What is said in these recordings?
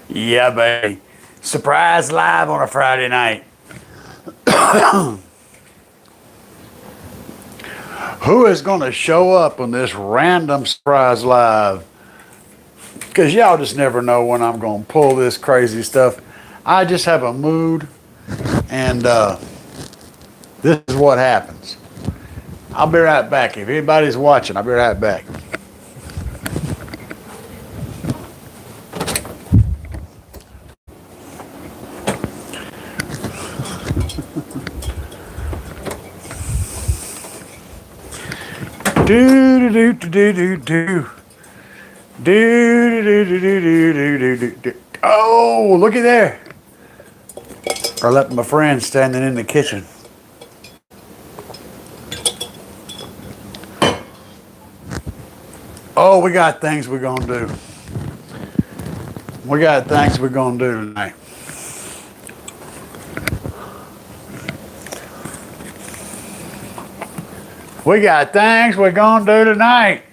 Yeah, baby. Surprise live on a Friday night. Who is going to show up on this random surprise live? Because y'all just never know when I'm going to pull this crazy stuff. I just have a mood, and this is what happens. I'll be right back. If anybody's watching, I'll be right back. Do do do do do do do do do do do do do. Oh, looky there! I left my friend standing in the kitchen. Oh, we got things we're gonna do. We got things we're gonna do tonight. We got things we're gonna do tonight.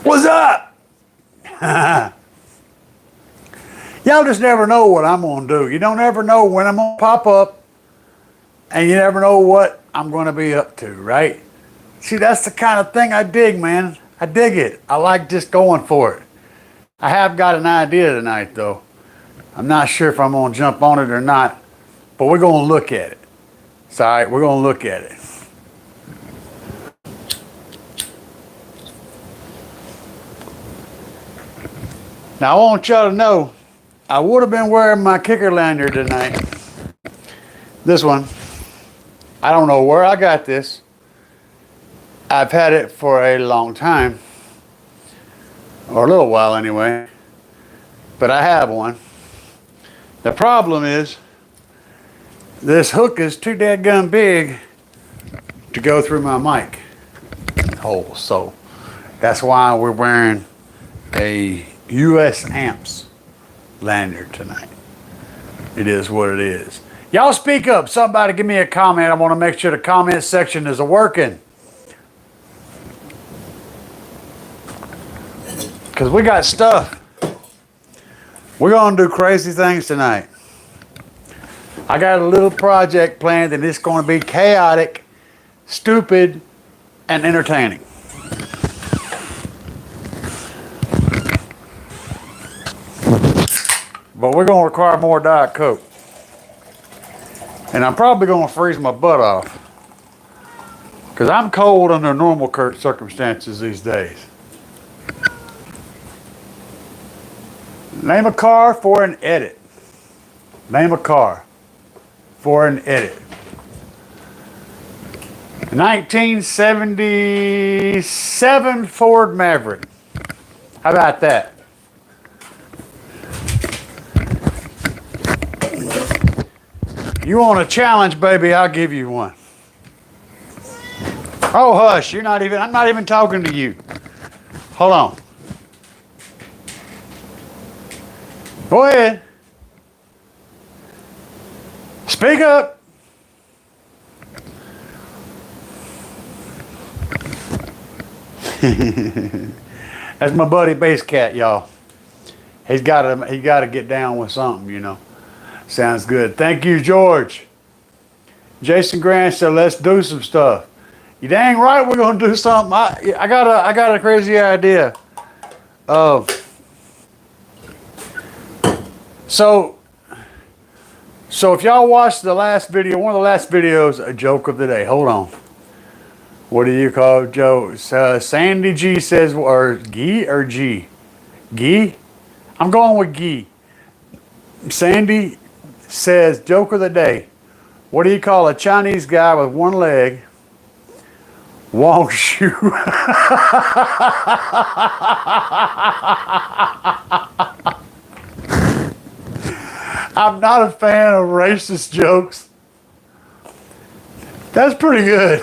What's up? Y'all just never know what I'm gonna do. You don't ever know when I'm gonna pop up, and you never know what I'm gonna be up to, right? See, that's the kind of thing I dig, man. I dig it. I like just going for it. I have got an idea tonight, though. I'm not sure if I'm gonna jump on it or not, but we're gonna look at it. It's all right, we're going to look at it. Now, I want y'all to know, I would have been wearing my kicker lanyard tonight. This one. I don't know where I got this. I've had it for a long time. Or a little while anyway. But I have one. The problem is, this hook is too dadgum big to go through my mic hole, so that's why we're wearing a US amps lanyard tonight. It is what it is. Y'all speak up. Somebody give me a comment. I want to make sure the comment section is working. Because we got stuff. We're going to do crazy things tonight. I got a little project planned, and it's going to be chaotic, stupid, and entertaining. But we're going to require more Diet Coke. And I'm probably going to freeze my butt off. Because I'm cold under normal circumstances these days. Name a car for an edit. Name a car for an edit. 1977 Ford Maverick. How about that? You want a challenge, baby? I'll give you one. Oh, hush! I'm not even talking to you. Hold on. Go ahead. Speak up. That's my buddy Bass Cat, y'all. He's got to get down with something, you know. Sounds good. Thank you, George. Jason Grant said, "Let's do some stuff." You dang right, we're gonna do something. I got a crazy idea. So if y'all watched the last video, one of the last videos, a joke of the day. Hold on. What do you call it, Joe? Sandy G says, or Gee or G? Gee? I'm going with Gee. Sandy says, joke of the day. What do you call a Chinese guy with one leg, one shoe? I'm not a fan of racist jokes. That's pretty good.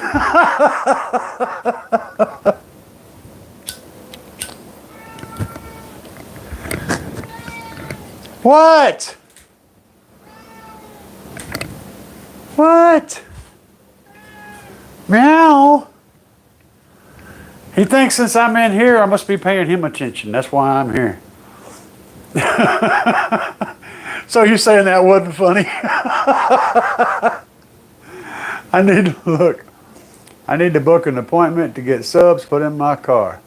What? What? Meow. He thinks since I'm in here, I must be paying him attention. That's why I'm here. So you're saying that wasn't funny? I need to look. I need to book an appointment to get subs put in my car.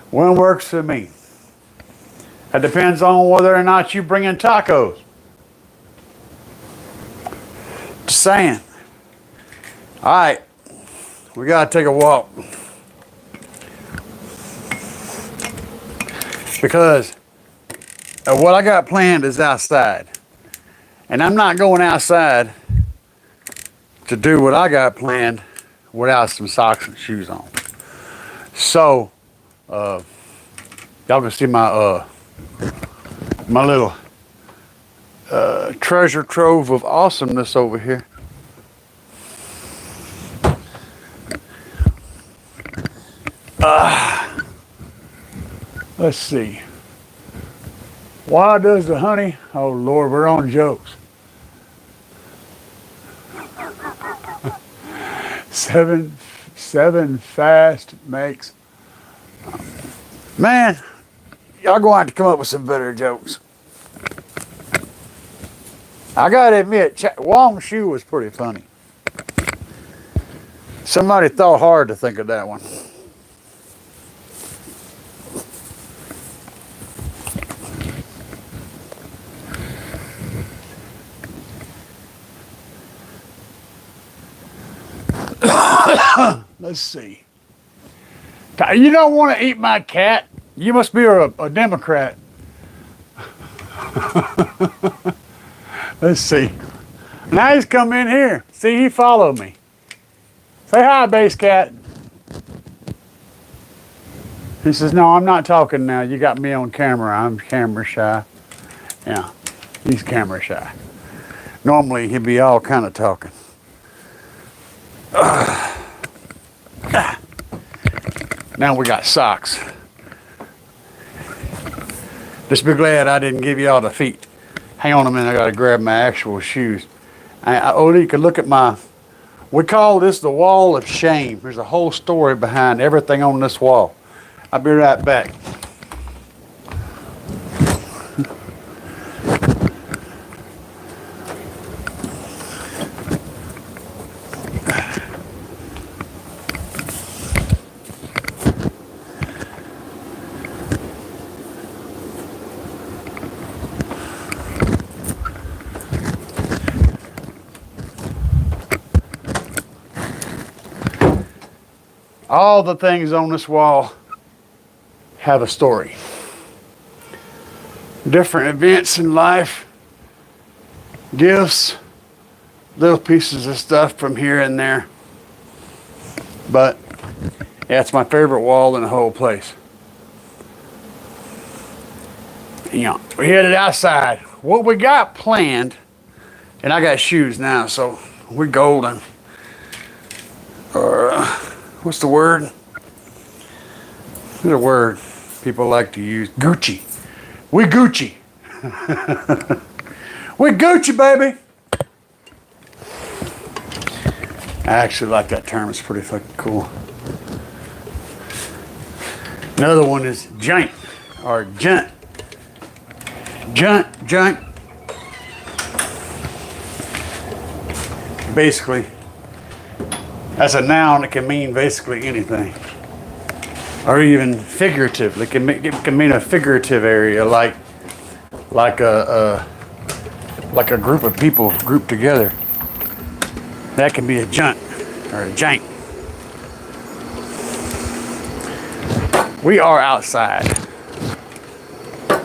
When works for me. That depends on whether or not you bring in tacos. Just saying. All right, we gotta take a walk. Because what I got planned is outside. And I'm not going outside to do what I got planned without some socks and shoes on. So, y'all can see my my little treasure trove of awesomeness over here. Let's see. Why does the honey? Oh Lord, we're on jokes. Seven fast makes. Man, y'all going to have to come up with some better jokes. I gotta admit, Wong's shoe was pretty funny. Somebody thought hard to think of that one. Let's see. You don't want to eat my cat? You must be a Democrat. Let's see. Now he's come in here. See, he followed me. Say hi, base cat. He says, no, I'm not talking now. You got me on camera. I'm camera shy. Yeah, he's camera shy. Normally, he'd be all kind of talking. Now we got socks. Just be glad I didn't give you all the feet. Hang on a minute, I gotta grab my actual shoes. Odie, you can look at we call this the wall of shame. There's a whole story behind everything on this wall. I'll be right back. All the things on this wall have a story. Different events in life, gifts, little pieces of stuff from here and there. But yeah, it's my favorite wall in the whole place. You know, we headed outside. What we got planned, and I got shoes now, so we're golden. What's the word? What's a word people like to use? Gucci. We Gucci. We Gucci, baby. I actually like that term. It's pretty fucking cool. Another one is junk or junt. Junk. Basically, that's a noun that can mean basically anything, or even figurative. It can mean a figurative area, like a group of people grouped together. That can be a junt or a jank. We are outside.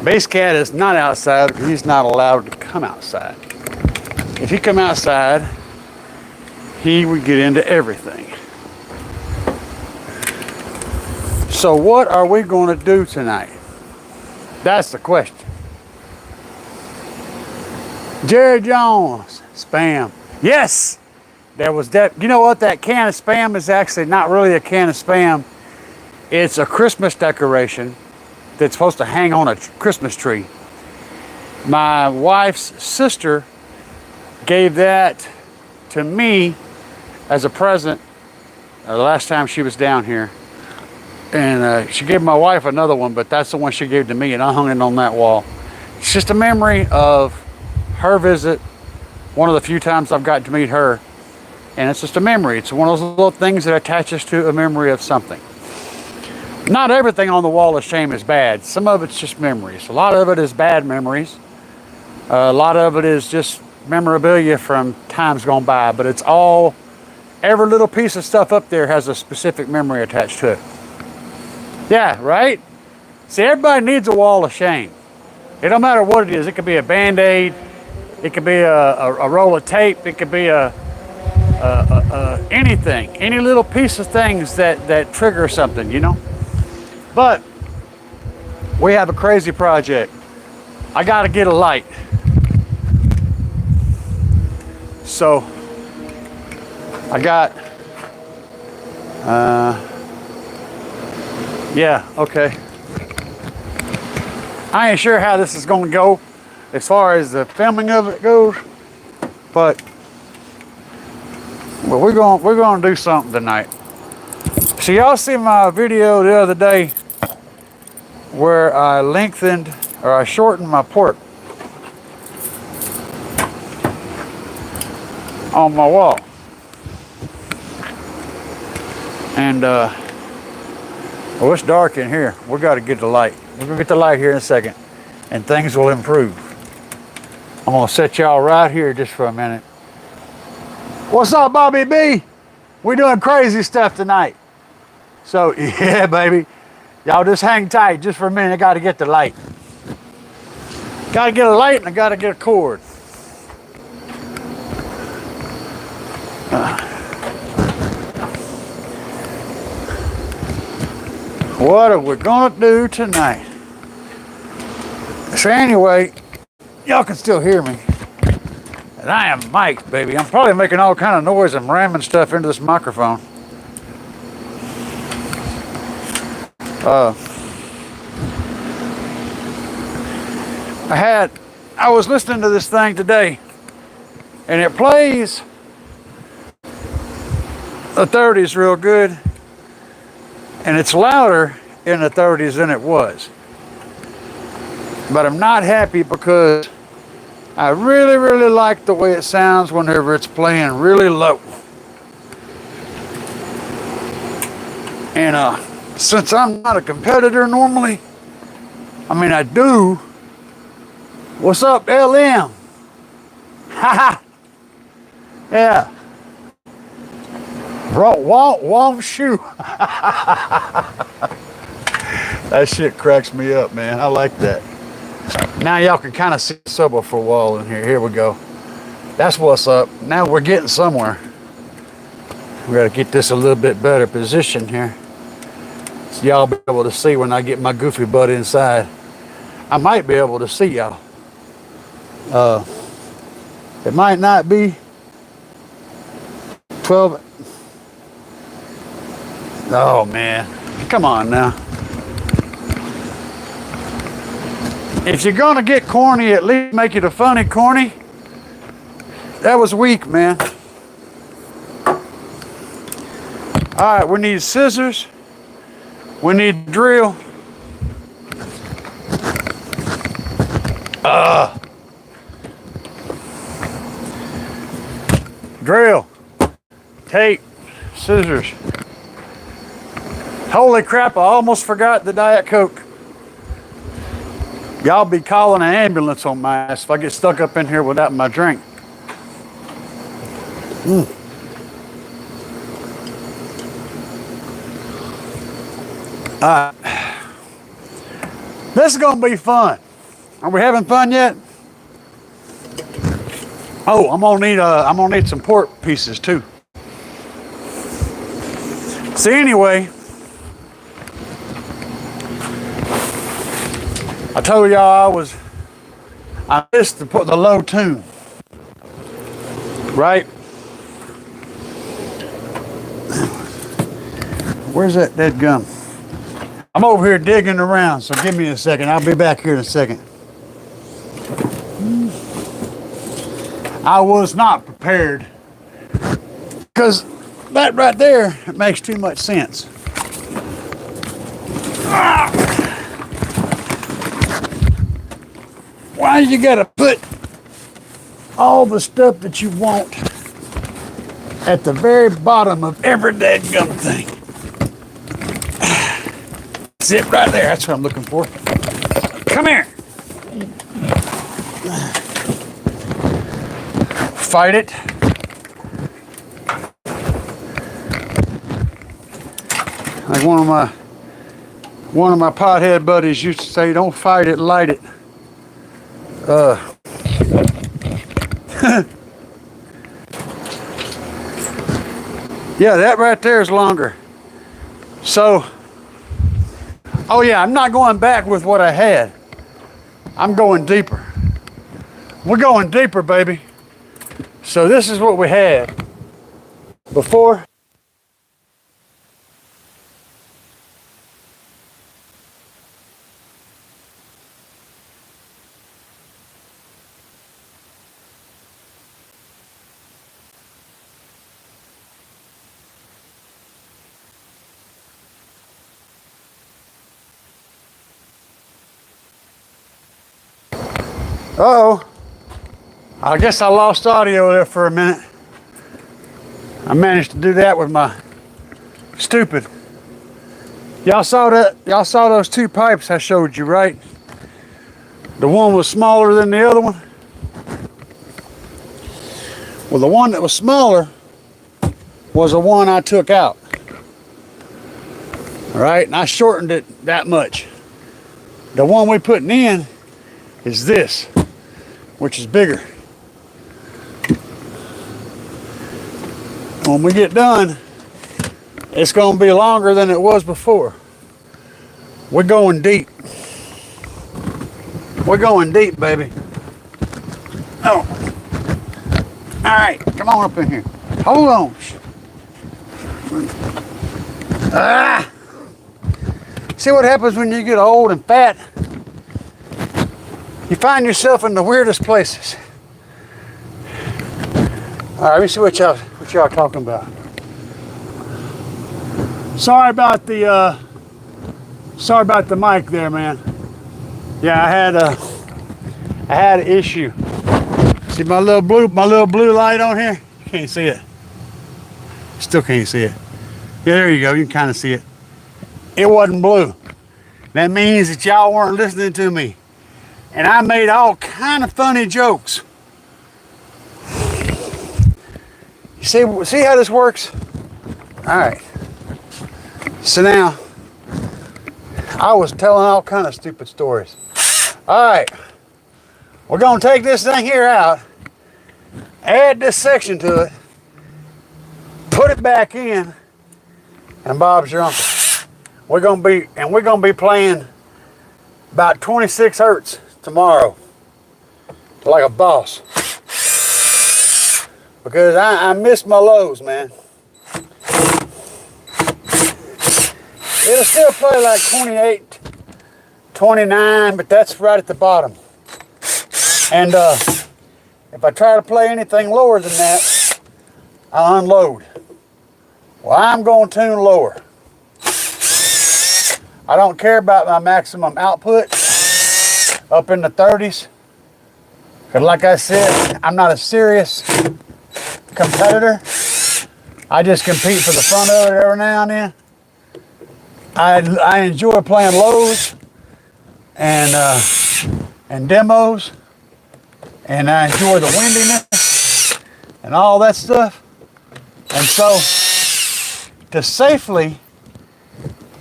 Base Cat is not outside because he's not allowed to come outside. If he come outside, he would get into everything. So what are we going to do tonight? That's the question. Jerry Jones, spam. Yes, there was that. You know what? That can of spam is actually not really a can of spam. It's a Christmas decoration that's supposed to hang on a Christmas tree. My wife's sister gave that to me as a present the last time she was down here. And she gave my wife another one, but that's the one she gave to me, and I hung it on that wall. It's just a memory of her visit, one of the few times I've gotten to meet her, and it's just a memory. It's one of those little things that attaches to a memory of something. Not everything on the wall of shame is bad. Some of it's just memories. A lot of it is bad memories. A lot of it is just memorabilia from times gone by, but it's all, every little piece of stuff up there has a specific memory attached to it. Yeah, right? See, everybody needs a wall of shame. It don't matter what it is. It could be a Band-Aid. It could be a roll of tape. It could be anything. Any little piece of things that trigger something, you know? But we have a crazy project. I got to get a light. So I got, yeah, okay. I ain't sure how this is going to go as far as the filming of it goes, but well, we're going to do something tonight. So y'all see my video the other day where I lengthened or I shortened my port on my wall. And well, it's dark in here. We got to get the light. We're gonna get the light here in a second, and things will improve. I'm gonna set y'all right here just for a minute. What's up, Bobby B? We're doing crazy stuff tonight. So yeah, baby, y'all just hang tight just for a minute. I got to get the light. Got to get a light, and I got to get a cord. What are we gonna do tonight? So anyway, y'all can still hear me. And I am mic'd, baby. I'm probably making all kind of noise and ramming stuff into this microphone. I was listening to this thing today, and it plays the 30s real good. And it's louder in the 30s than it was. But I'm not happy because I really, really like the way it sounds whenever it's playing really low. And since I'm not a competitor normally, I mean, I do. What's up, LM? Haha. Yeah. Wrong shoe. That shit cracks me up, man. I like that. Now y'all can kind of see the subwoofer wall in here. Here we go. That's what's up. Now we're getting somewhere. We got to get this a little bit better position here, so y'all be able to see when I get my goofy butt inside. I might be able to see y'all. It might not be 12. Oh man, come on now. If you're gonna get corny, at least make it a funny corny. That was weak, man. All right, we need scissors. We need drill. Drill, tape, scissors. Holy crap, I almost forgot the Diet Coke. Y'all be calling an ambulance on my ass if I get stuck up in here without my drink. This is gonna be fun. Are we having fun yet? Oh, I'm gonna need some pork pieces too. See, anyway, I told y'all I missed to put the low tune, right? Where's that dead gum? I'm over here digging around, so give me a second. I'll be back here in a second. I was not prepared because that right there makes too much sense. Why you gotta put all the stuff that you want at the very bottom of every dadgum thing? Zip right there. That's what I'm looking for. Come here. Fight it. Like one of my pothead buddies used to say, "Don't fight it, light it." Yeah, that right there is longer. So, oh yeah, I'm not going back with what I had. I'm going deeper. We're going deeper, baby. So this is what we had before. Uh-oh. I guess I lost audio there for a minute. I managed to do that with my stupid. Y'all saw that? Y'all saw those two pipes I showed you, right? The one was smaller than the other one. Well, the one that was smaller was the one I took out. All right, and I shortened it that much. The one we're putting in is this, which is bigger. When we get done, it's going to be longer than it was before. We're going deep. We're going deep, baby. Oh. All right, come on up in here. Hold on. Ah! See what happens when you get old and fat? You find yourself in the weirdest places. All right, let me see what y'all talking about. Sorry about the mic there, man. Yeah, I had an issue. See my little blue light on here? You can't see it. Still can't see it. Yeah, there you go. You can kind of see it. It wasn't blue. That means that y'all weren't listening to me. And I made all kind of funny jokes. You see how this works? All right. So now, I was telling all kind of stupid stories. All right. We're going to take this thing here out, add this section to it, put it back in, and Bob's your uncle. We're going to be playing about 26 hertz tomorrow, like a boss. Because I miss my lows, man. It'll still play like 28, 29, but that's right at the bottom. And if I try to play anything lower than that, I'll unload. Well, I'm going to tune lower. I don't care about my maximum output up in the 30s. Because like I said, I'm not a serious competitor. I just compete for the fun of it every now and then. I enjoy playing lows and demos, and I enjoy the windiness and all that stuff. And so to safely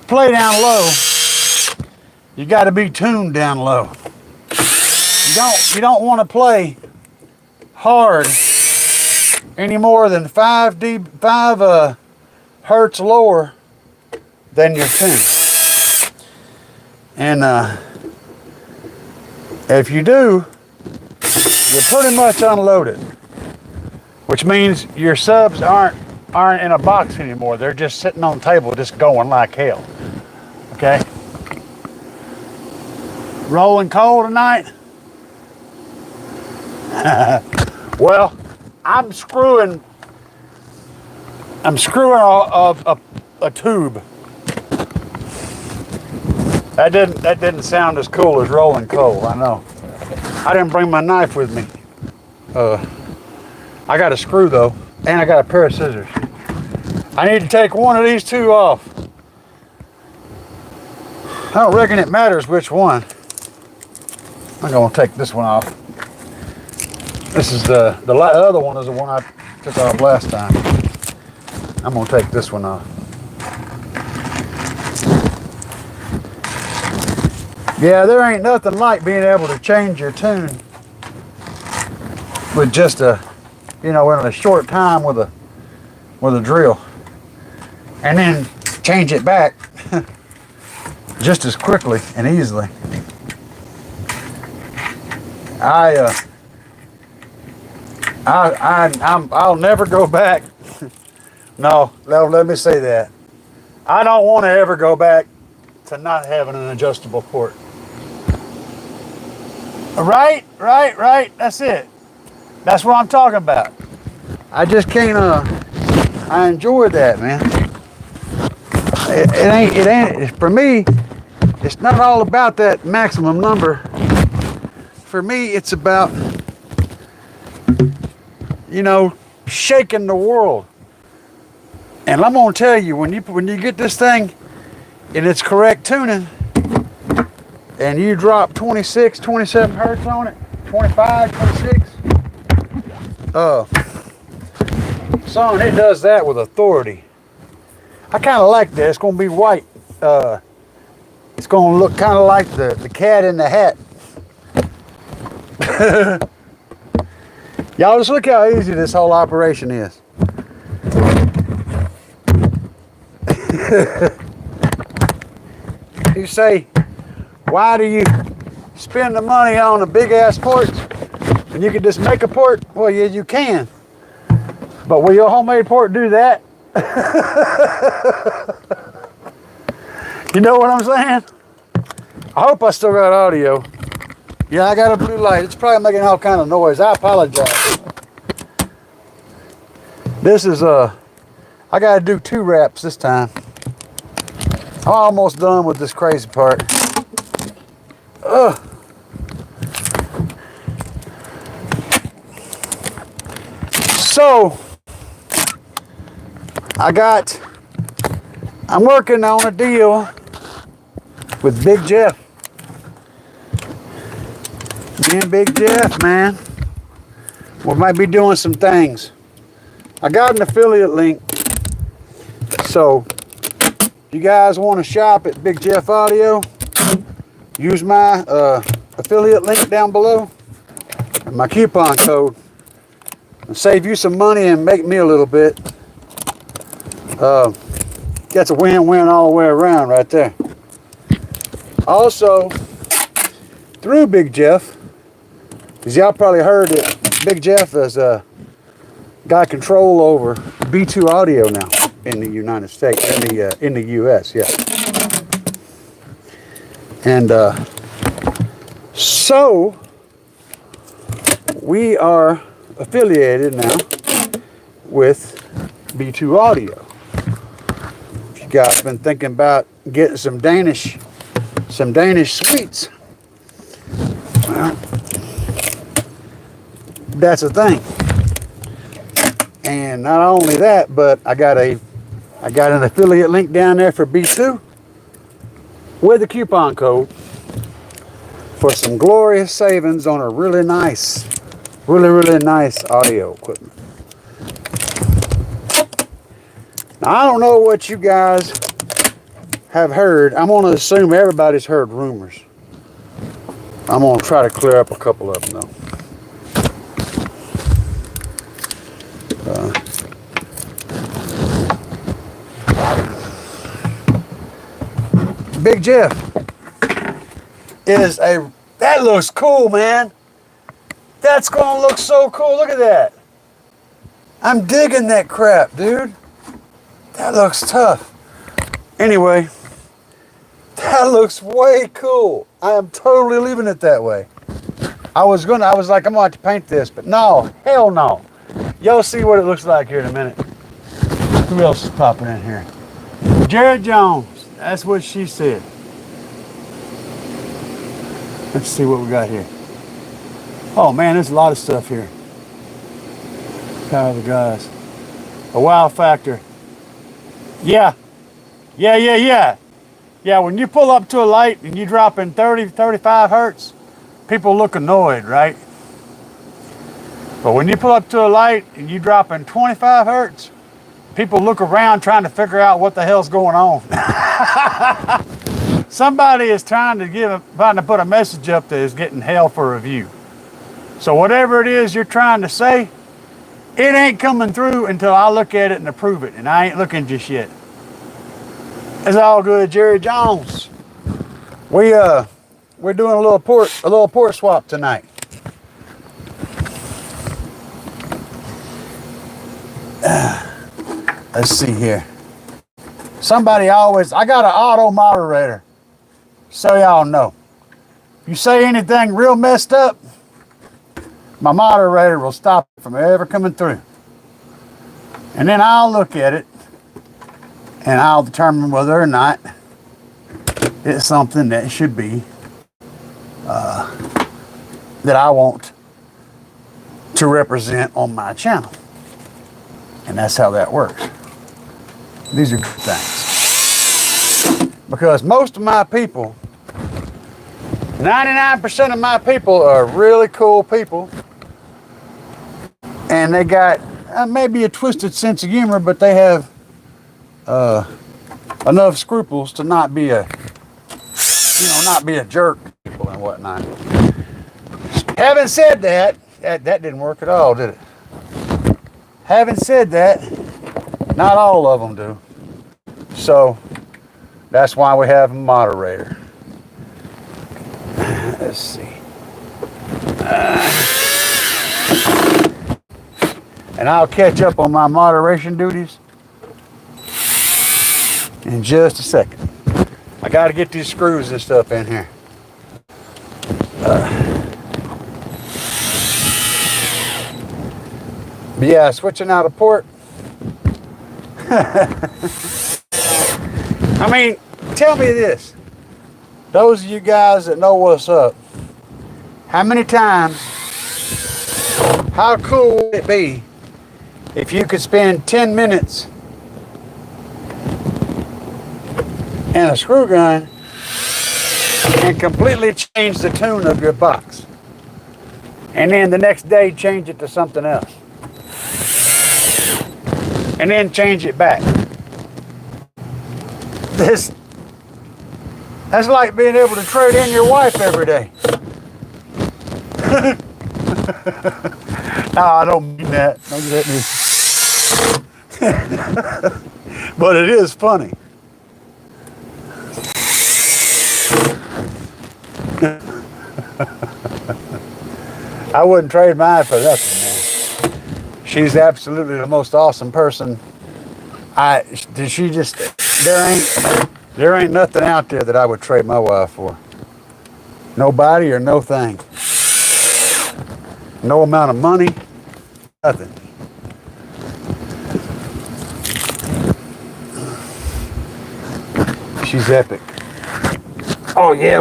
play down low, you got to be tuned down low. You don't want to play hard any more than 5 hertz lower than your tune. And if you do, you're pretty much unloaded, which means your subs aren't in a box anymore. They're just sitting on the table, just going like hell. Okay. Rolling coal tonight. Well, I'm screwing a tube. That didn't sound as cool as rolling coal, I know. I didn't bring my knife with me. I got a screw though, and I got a pair of scissors. I need to take one of these two off. I don't reckon it matters which one. I'm gonna take this one off. This is the other one is the one I took off last time. I'm gonna take this one off. Yeah, there ain't nothing like being able to change your tune with just a, you know, in a short time with a drill, and then change it back just as quickly and easily. I'll never go back. No, let me say that. I don't want to ever go back to not having an adjustable port. Right. That's it. That's what I'm talking about. I just can't. I enjoy that, man. It ain't. For me, it's not all about that maximum number. For me, it's about, you know, shaking the world. And I'm gonna tell you, when you get this thing in its correct tuning, and you drop 26, 27 hertz on it, 25, 26, son, it does that with authority. I kind of like that. It's gonna be white. It's gonna look kind of like the cat in the hat. Y'all just look how easy this whole operation is. You say, why do you spend the money on the big ass ports and you can just make a port? Well, yeah, you can. But will your homemade port do that? You know what I'm saying? I hope I still got audio. Yeah, I got a blue light. It's probably making all kind of noise. I apologize. This is I gotta do 2 wraps this time. I'm almost done with this crazy part. So I'm working on a deal with Big Jeff. Me and Big Jeff, man, we might be doing some things. I got an affiliate link, so if you guys want to shop at Big Jeff Audio, use my affiliate link down below and my coupon code and save you some money and make me a little bit. That's a win-win all the way around right there. Also, through Big Jeff, because y'all probably heard that Big Jeff has got control over B2 Audio now in the United States, in the US, yeah. And so we are affiliated now with B2 Audio. If you guys been thinking about getting some Danish sweets, well, that's a thing. And not only that, but I got an affiliate link down there for B2 with a coupon code for some glorious savings on a really nice audio equipment. Now, I don't know what you guys have heard. I'm going to assume everybody's heard rumors. I'm going to try to clear up a couple of them, though. Big Jeff is that looks cool, man. That's gonna look so cool. Look at that. I'm digging that crap, dude. That looks tough. Anyway, that looks way cool. I am totally leaving it that way. I was like, I'm gonna have to paint this, but no, hell no. Y'all see what it looks like here in a minute. Who else is popping in here? Jared Jones. That's what she said. Let's see what we got here. Oh man, there's a lot of stuff here. Power of the guys. A wow factor. Yeah. Yeah, when you pull up to a light and you drop in 30, 35 hertz, people look annoyed, right? But when you pull up to a light and you drop in 25 hertz, people look around trying to figure out what the hell's going on. Somebody is trying to put a message up that is getting hell for review. So whatever it is you're trying to say, it ain't coming through until I look at it and approve it, and I ain't looking just yet. It's all good, Jerry Jones. We're doing a little port swap tonight. Let's see here. I got an auto moderator, so y'all know. If you say anything real messed up, my moderator will stop it from ever coming through. And then I'll look at it and I'll determine whether or not it's something that should be, that I want to represent on my channel. And that's how that works. These are good things. Because most of my people, 99% of my people are really cool people. And they got maybe a twisted sense of humor, but they have enough scruples to not be a jerk to people and whatnot. Having said that didn't work at all, did it? Having said that, not all of them do. So that's why we have a moderator. Let's see. And I'll catch up on my moderation duties in just a second. I got to get these screws and stuff in here. But yeah, switching out a port. I mean, tell me this. Those of you guys that know what's up, how cool would it be if you could spend 10 minutes in a screw gun and completely change the tune of your box, and then the next day change it to something else, and then change it back? That's like being able to trade in your wife every day. No, I don't mean that. But it is funny. I wouldn't trade mine for nothing, man. She's absolutely the most awesome person. There ain't nothing out there that I would trade my wife for. Nobody or no thing. No amount of money, nothing. She's epic. Oh yeah,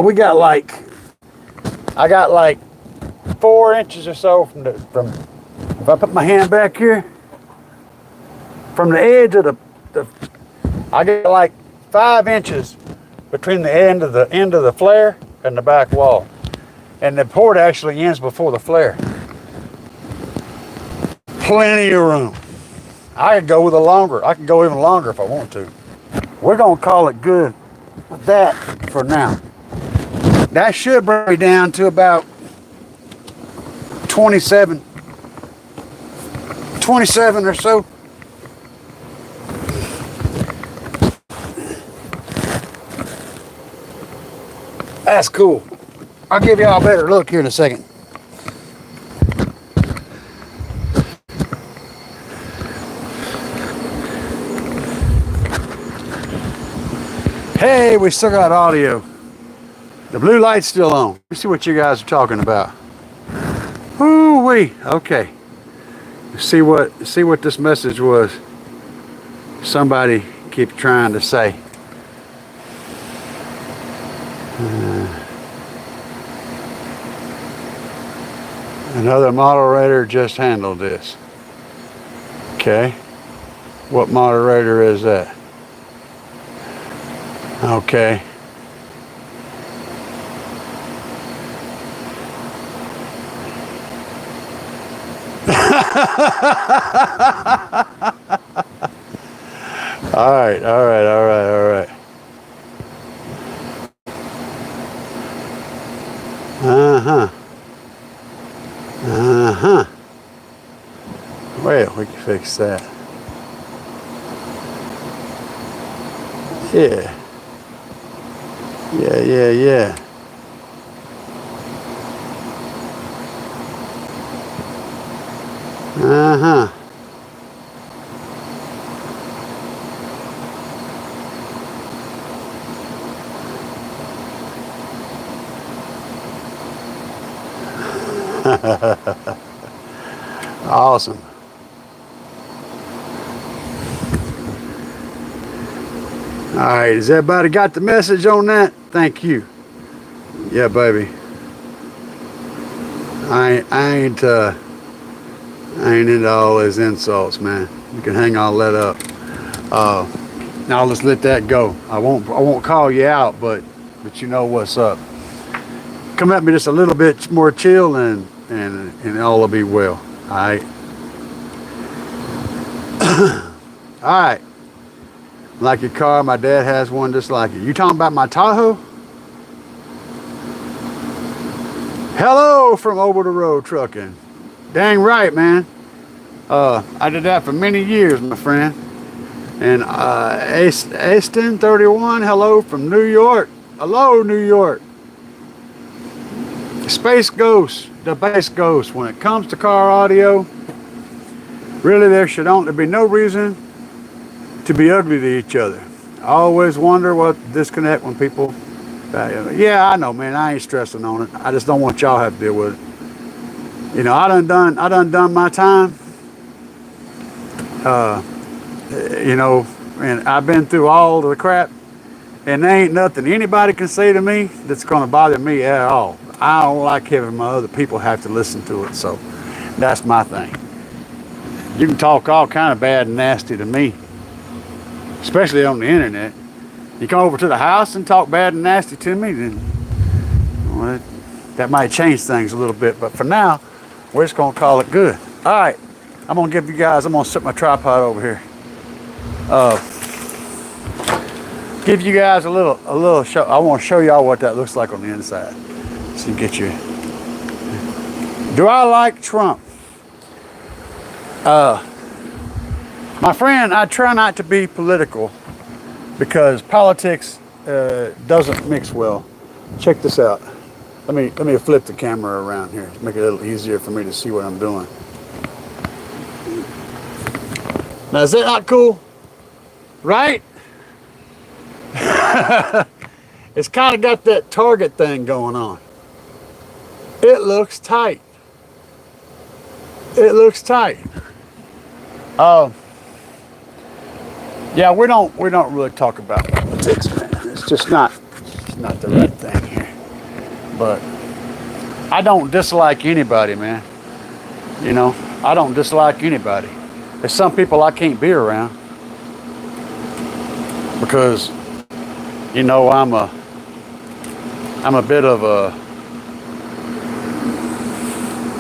I got like 4 inches or so from if I put my hand back here, from the edge of I got like 5 inches between the end of the flare and the back wall. And the port actually ends before the flare. Plenty of room. I could go even longer if I want to. We're gonna call it good with that for now. That should bring me down to about 27 or so. That's cool. I'll give y'all a better look here in a second. Hey, we still got audio. The blue light's still on. Let's see what you guys are talking about. Ooh-wee. Okay. See what this message was. Somebody keep trying to say. Another moderator just handled this. Okay. What moderator is that? Okay. All right, all right, all right, all right. Uh-huh. Uh-huh. Well, we can fix that. Yeah. Yeah, yeah, yeah. Uh-huh. Awesome. All right, has everybody got the message on that? Thank you. Yeah, baby. I ain't into all those insults, man. You can hang all that up. Now let's let that go. I won't call you out, but you know what's up. Come at me just a little bit more chill, and all will be well. All right. All right. Like your car, my dad has one just like it. You talking about my Tahoe? Hello from over the road trucking. Dang right, man. I did that for many years, my friend. And Aston 31, hello from New York. Hello, New York. Space Ghost, the Bass Ghost. When it comes to car audio, really there should only be no reason to be ugly to each other. I always wonder what disconnect when people, yeah, I know, man, I ain't stressing on it. I just don't want y'all to have to deal with it. You know, I done my time. You know, and I've been through all the crap, and there ain't nothing anybody can say to me that's gonna bother me at all. I don't like having my other people have to listen to it, so that's my thing. You can talk all kind of bad and nasty to me, especially on the internet. You come over to the house and talk bad and nasty to me, then well, that might change things a little bit. But for now, we're just gonna call it good. All right, I'm gonna set my tripod over here. Give you guys a little show. I want to show y'all what that looks like on the inside, so you get your. Do I like Trump? My friend, I try not to be political because politics doesn't mix well. Check this out. Let me flip the camera around here to make it a little easier for me to see what I'm doing. Now, is that not cool? Right? It's kind of got that Target thing going on. It looks tight. It looks tight. Yeah, we don't really talk about politics, man. It's just not the right thing here. But I don't dislike anybody, man. You know, I don't dislike anybody. There's some people I can't be around because, you know, I'm a bit of a,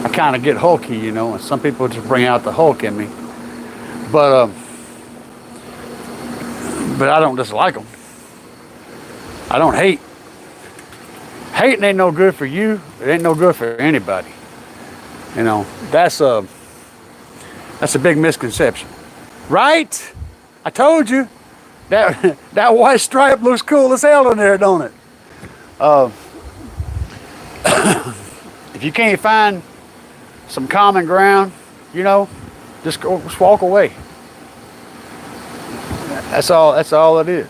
I kind of get hulky, you know, and some people just bring out the Hulk in me. But I don't dislike them. I don't hate. Hating ain't no good for you. It ain't no good for anybody. You know, that's a big misconception, right? I told you that white stripe looks cool as hell in there, don't it? If you can't find some common ground, you know, just walk away. That's all it is.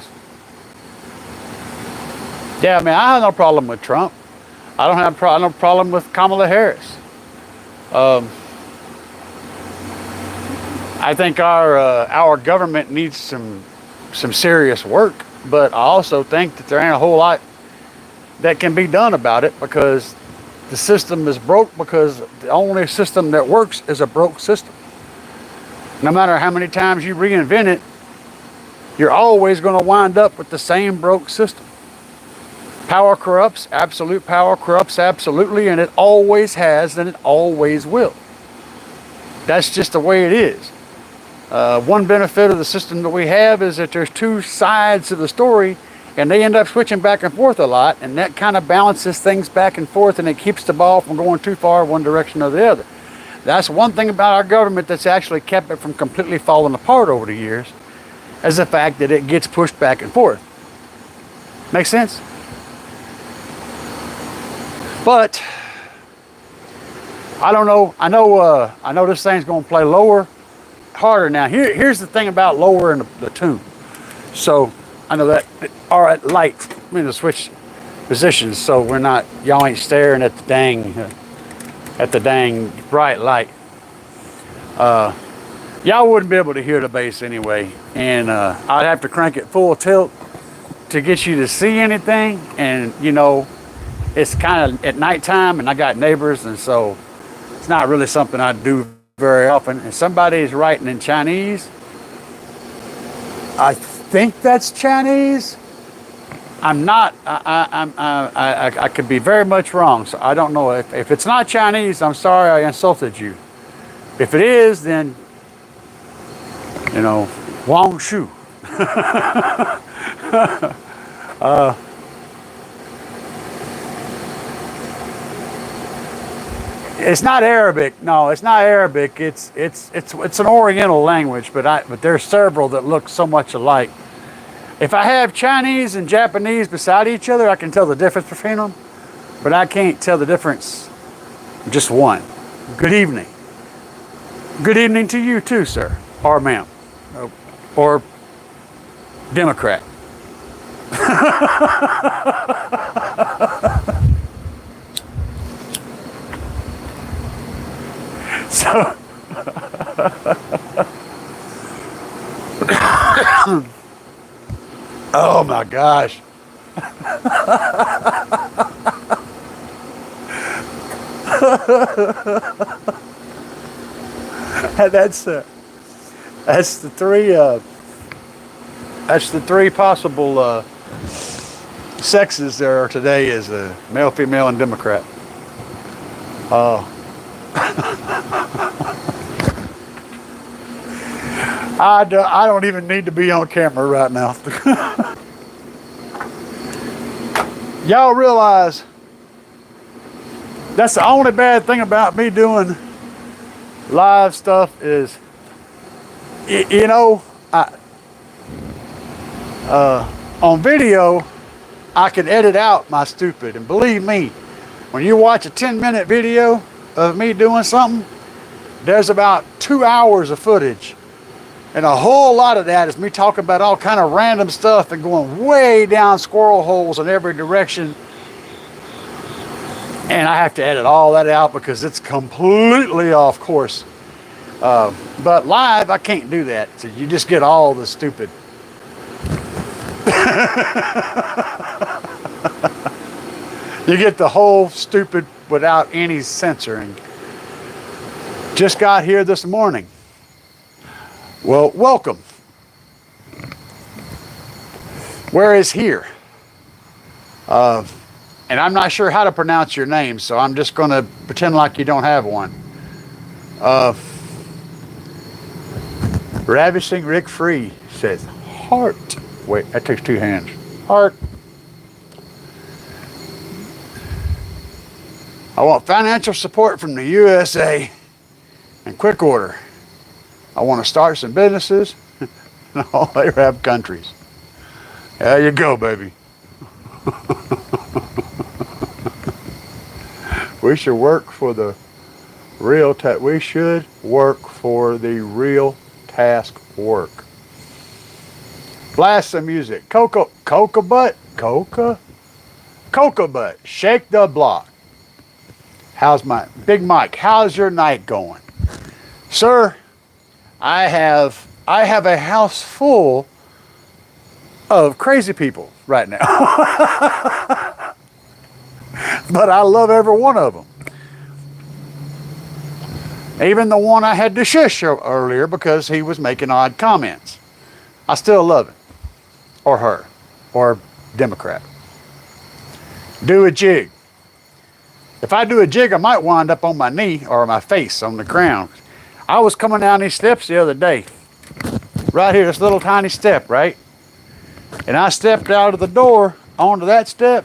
Yeah, I mean, I have no problem with Trump. I don't have no problem with Kamala Harris. I think our government needs some serious work, but I also think that there ain't a whole lot that can be done about it because the system is broke because the only system that works is a broke system. No matter how many times you reinvent it, you're always going to wind up with the same broke system. Power corrupts, absolute power corrupts absolutely, and it always has and it always will. That's just the way it is. One benefit of the system that we have is that there's two sides of the story, and they end up switching back and forth a lot, and that kind of balances things back and forth, and it keeps the ball from going too far one direction or the other. That's one thing about our government that's actually kept it from completely falling apart over the years, is the fact that it gets pushed back and forth. Make sense? But I don't know. I know this thing's going to play lower, harder now. Here's the thing about lowering the tune. So I know that. All right, light. I'm going to switch positions so we're not. Y'all ain't staring at the dang bright light. Y'all wouldn't be able to hear the bass anyway, and I'd have to crank it full tilt to get you to see anything. And you know, it's kind of at nighttime, and I got neighbors, and so it's not really something I do very often. And somebody's writing in Chinese. I think that's Chinese. I'm not. I could be very much wrong. So I don't know if it's not Chinese. I'm sorry I insulted you. If it is, then you know, Wang Shu. It's not Arabic. No, it's not Arabic. It's an Oriental language, but there's several that look so much alike. If I have Chinese and Japanese beside each other, I can tell the difference between them, but I can't tell the difference just one. Good evening. Good evening to you too, sir, or ma'am, or Democrat. So, oh my gosh. That's the three possible sexes there are today is male, female, and Democrat. I don't even need to be on camera right now. Y'all realize that's the only bad thing about me doing live stuff is, you know, on video, I can edit out my stupid. And believe me, when you watch a 10-minute video of me doing something, there's about 2 hours of footage. And a whole lot of that is me talking about all kind of random stuff and going way down squirrel holes in every direction. And I have to edit all that out because it's completely off course. But live, I can't do that. So you just get all the stupid. You get the whole stupid without any censoring. Just got here this morning. Well, welcome. Where is here? And I'm not sure how to pronounce your name, so I'm just going to pretend like you don't have one. Ravishing Rick Free says, heart. Wait, that takes two hands. Heart. I want financial support from the USA in quick order. I want to start some businesses in all Arab countries. There you go, baby. We should work for the real we should work for the real task work. Blast some music. Cocoa butt. Shake the block. How's my Big Mike? How's your night going, sir? I have a house full of crazy people right now. but I love every one of them. Even the one I had to shush earlier because he was making odd comments. I still love him, or her, or Democrat. Do a jig. If I do a jig, I might wind up on my knee or my face on the ground. I was coming down these steps the other day. Right here, this little tiny step, right? And I stepped out of the door onto that step,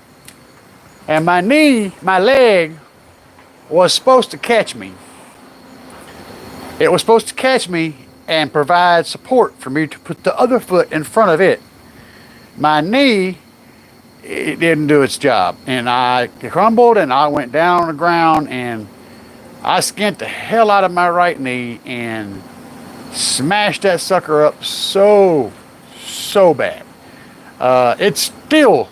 and my knee, my leg, was supposed to catch me. It was supposed to catch me and provide support for me to put the other foot in front of it. My knee, it didn't do its job, and I crumbled and I went down on the ground, and I skint the hell out of my right knee and smashed that sucker up so bad. It's still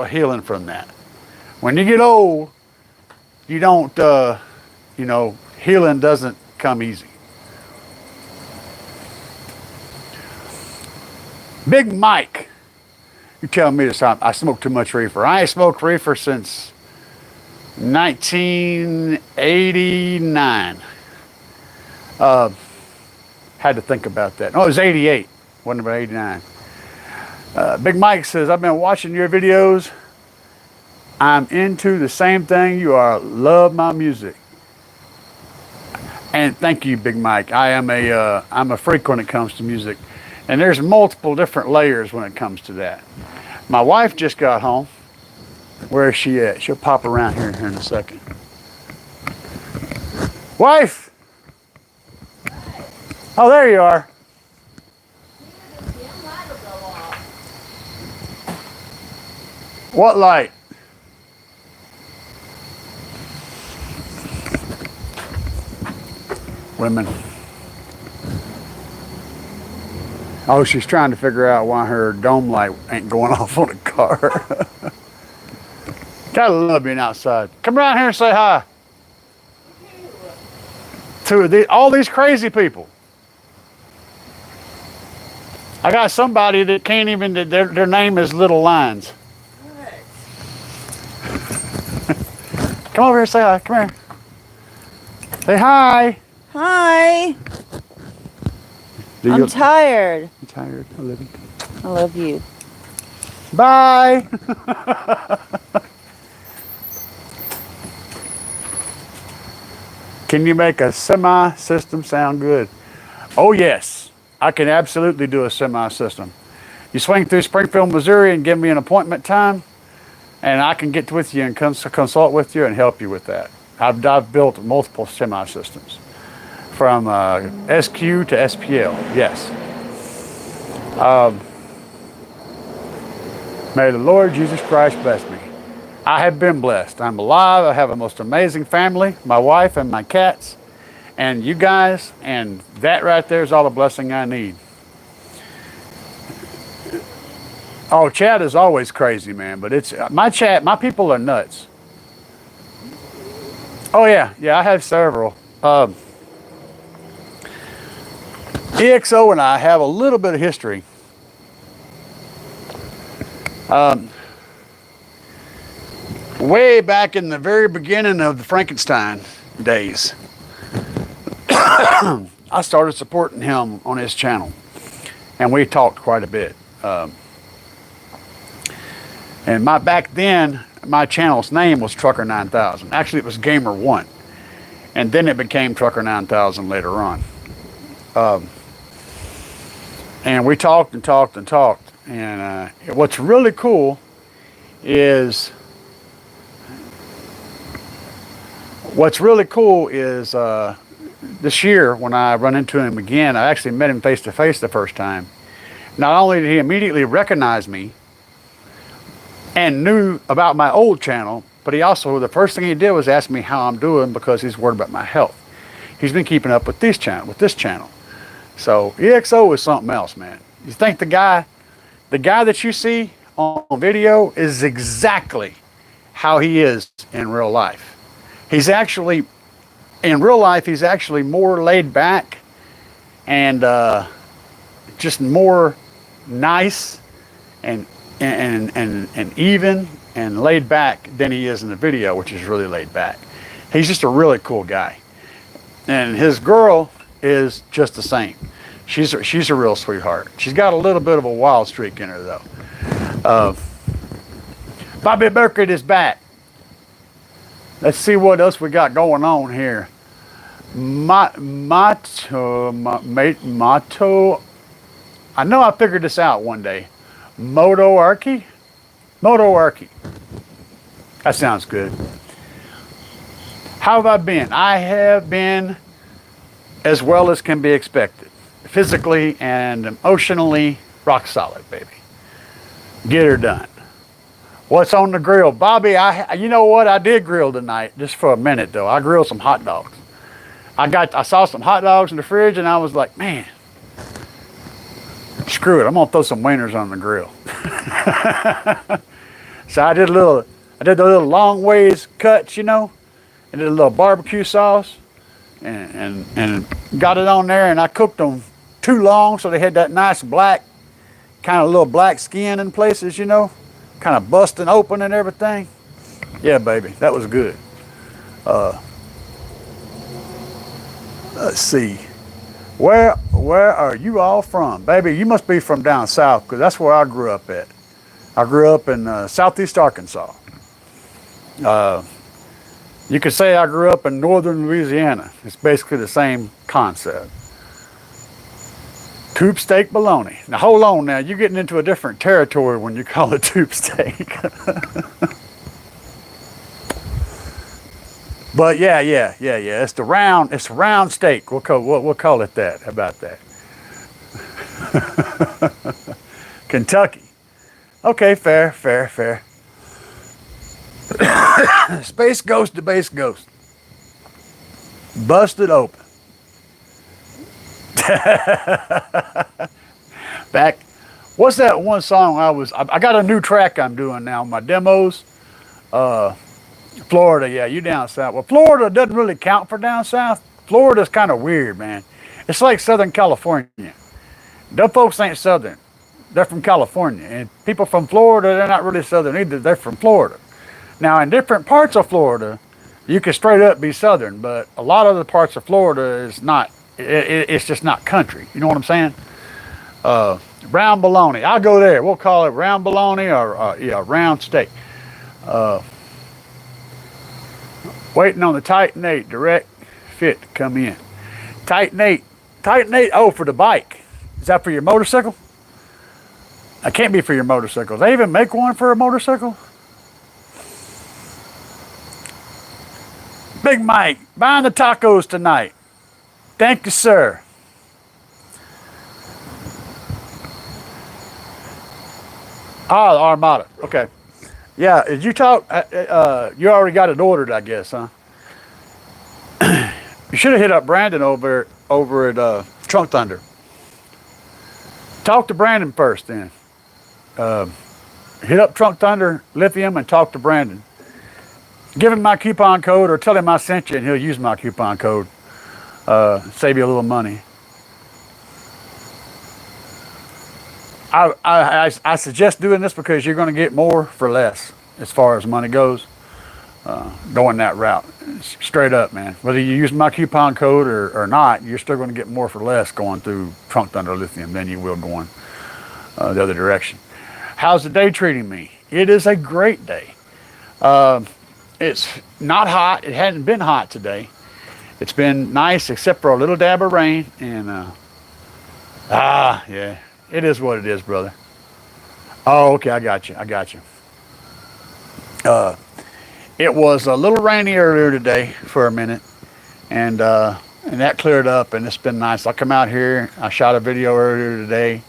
healing from that. When you get old, you don't, healing doesn't come easy. Big Mike, you telling me this time I smoke too much reefer. I ain't smoked reefer since 1989. Had to think about that. No, it was 88. Wasn't about 89. Big Mike says, I've been watching your videos. I'm into the same thing you are. Love my music. And thank you, Big Mike. I'm a freak when it comes to music. And there's multiple different layers when it comes to that. My wife just got home. Where is she at? She'll pop around here in a second. Wife! Oh, there you are. What light? Women. Oh, she's trying to figure out why her dome light ain't going off on the car. Gotta love being outside. Come around here and say hi. To all these crazy people. I got somebody that can't even, their name is Little Lines. Come over here and say hi. Come here. Say hi. Hi. I'm tired. I'm tired. I love you. I love you. Bye. Can you make a semi-system sound good? Oh, yes. I can absolutely do a semi-system. You swing through Springfield, Missouri and give me an appointment time, and I can get with you and consult with you and help you with that. I've built multiple semi-systems. From SQ to SPL, yes. May the Lord Jesus Christ bless me. I have been blessed. I'm alive. I have a most amazing family, my wife and my cats, and you guys, and that right there is all the blessing I need. Oh, chat is always crazy, man, but it's my people are nuts. Oh, yeah, I have several. EXO and I have a little bit of history. Way back in the very beginning of the Frankenstein days, I started supporting him on his channel, and we talked quite a bit. And back then, my channel's name was Trucker 9000. Actually, it was Gamer 1, and then it became Trucker 9000 later on. And we talked and talked and talked. And what's really cool is this year when I run into him again, I actually met him face to face the first time. Not only did he immediately recognize me and knew about my old channel, but he also, the first thing he did was ask me how I'm doing because he's worried about my health. He's been keeping up with this channel. So EXO is something else, man. You think the guy that you see on video is exactly how he is in real life. In real life, he's actually more laid back and just more nice and even and laid back than he is in the video, which is really laid back. He's just a really cool guy. And his girl is just the same. She's a real sweetheart. She's got a little bit of a wild streak in her, though. Bobby Burkett is back. Let's see what else we got going on here. Mato. I know I figured this out one day. Motoarchy? Motoarchy. That sounds good. How have I been? I have been as well as can be expected. Physically and emotionally rock solid, baby. Get her done. What's on the grill? Bobby, you know what? I did grill tonight, just for a minute though. I grilled some hot dogs. I saw some hot dogs in the fridge and I was like, man, screw it. I'm gonna throw some wieners on the grill. So I did the little long ways cuts, you know, and did a little barbecue sauce and got it on there, and I cooked them too long so they had that nice black, kind of little black skin in places, you know, kind of busting open and everything. Yeah, baby, that was good. Let's see. Where are you all from? Baby, you must be from down south, because that's where I grew up at. I grew up in southeast Arkansas. You could say I grew up in northern Louisiana. It's basically the same concept. Tube steak bologna. Now hold on now, you're getting into a different territory when you call it tube steak. But yeah. It's the round steak. We'll call it that. How about that? Kentucky. Okay, fair. Space Ghost to Base Ghost. Busted open. Back. What's that one song I got a new track I'm doing now, my demos. Florida, yeah, you down south. Well, Florida doesn't really count for down south. Florida's kind of weird, man. It's like Southern California. Them folks ain't Southern. They're from California. And people from Florida, they're not really Southern either. They're from Florida. Now, in different parts of Florida, you can straight up be Southern, but a lot of the parts of Florida is not, it's just not country. You know what I'm saying? Round bologna. I'll go there. We'll call it round bologna or, round steak. Waiting on the Titan 8 direct fit to come in. Titan 8. Oh, for the bike. Is that for your motorcycle? It can't be for your motorcycle. They even make one for a motorcycle? Big Mike, buying the tacos tonight. Thank you, sir. Ah, the Armada. Okay. Yeah, did you talk? You already got it ordered, I guess, huh? You should have hit up Brandon over at Trunk Thunder. Talk to Brandon first, then. Hit up Trunk Thunder Lithium and talk to Brandon. Give him my coupon code or tell him I sent you, and he'll use my coupon code. Save you a little money. I suggest doing this because you're going to get more for less as far as money goes. Going that route. Straight up, man. Whether you use my coupon code or not, you're still going to get more for less going through Trunk Thunder Lithium than you will going the other direction. How's the day treating me? It is a great day. It's not hot. It hadn't been hot today. It's been nice except for a little dab of rain. And, yeah. It is what it is, brother. Oh, okay, I got you. It was a little rainy earlier today for a minute, and that cleared up, and it's been nice. I come out here, I shot a video earlier today,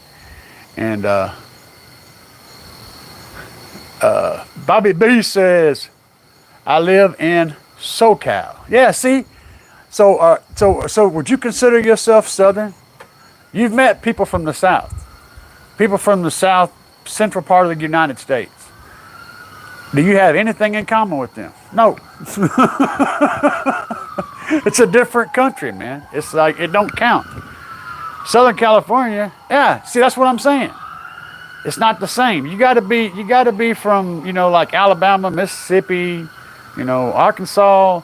and Bobby B says, I live in SoCal. Yeah, see? So would you consider yourself Southern? You've met people from the South. People from the South central part of the United States. Do you have anything in common with them? No. It's a different country, man. It's like, it don't count. Southern California, yeah, see, that's what I'm saying. It's not the same. You got to be from, you know, like Alabama, Mississippi, you know, Arkansas,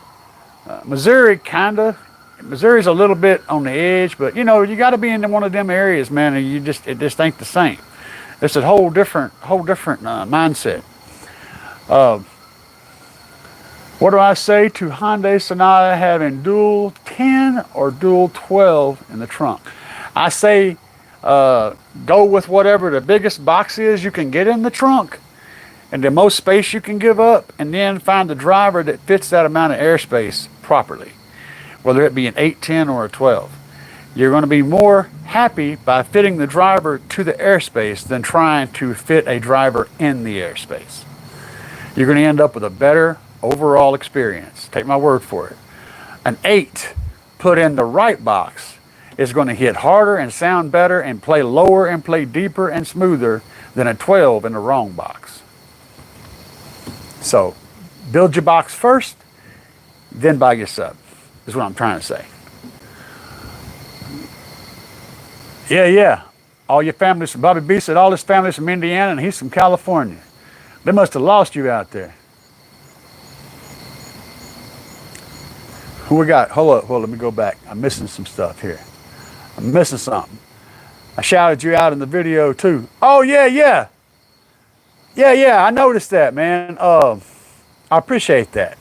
Missouri, kinda. Missouri's a little bit on the edge, but you know, you got to be in one of them areas, man. And it just ain't the same. It's a whole different mindset. What do I say to Hyundai Sonata having dual 10 or dual 12 in the trunk? I say go with whatever the biggest box is you can get in the trunk and the most space you can give up, and then find the driver that fits that amount of airspace properly, whether it be an 8, 10, or a 12. You're going to be more happy by fitting the driver to the airspace than trying to fit a driver in the airspace. You're going to end up with a better overall experience. Take my word for it. An 8 put in the right box is going to hit harder and sound better and play lower and play deeper and smoother than a 12 in the wrong box. So build your box first, then buy your sub, is what I'm trying to say. Yeah. All your families, Bobby B said all his family's from Indiana and he's from California. They must have lost you out there. Who we got? Hold up, let me go back. I'm missing some stuff here. I'm missing something. I shouted you out in the video too. Oh, yeah. I noticed that, man. I appreciate that.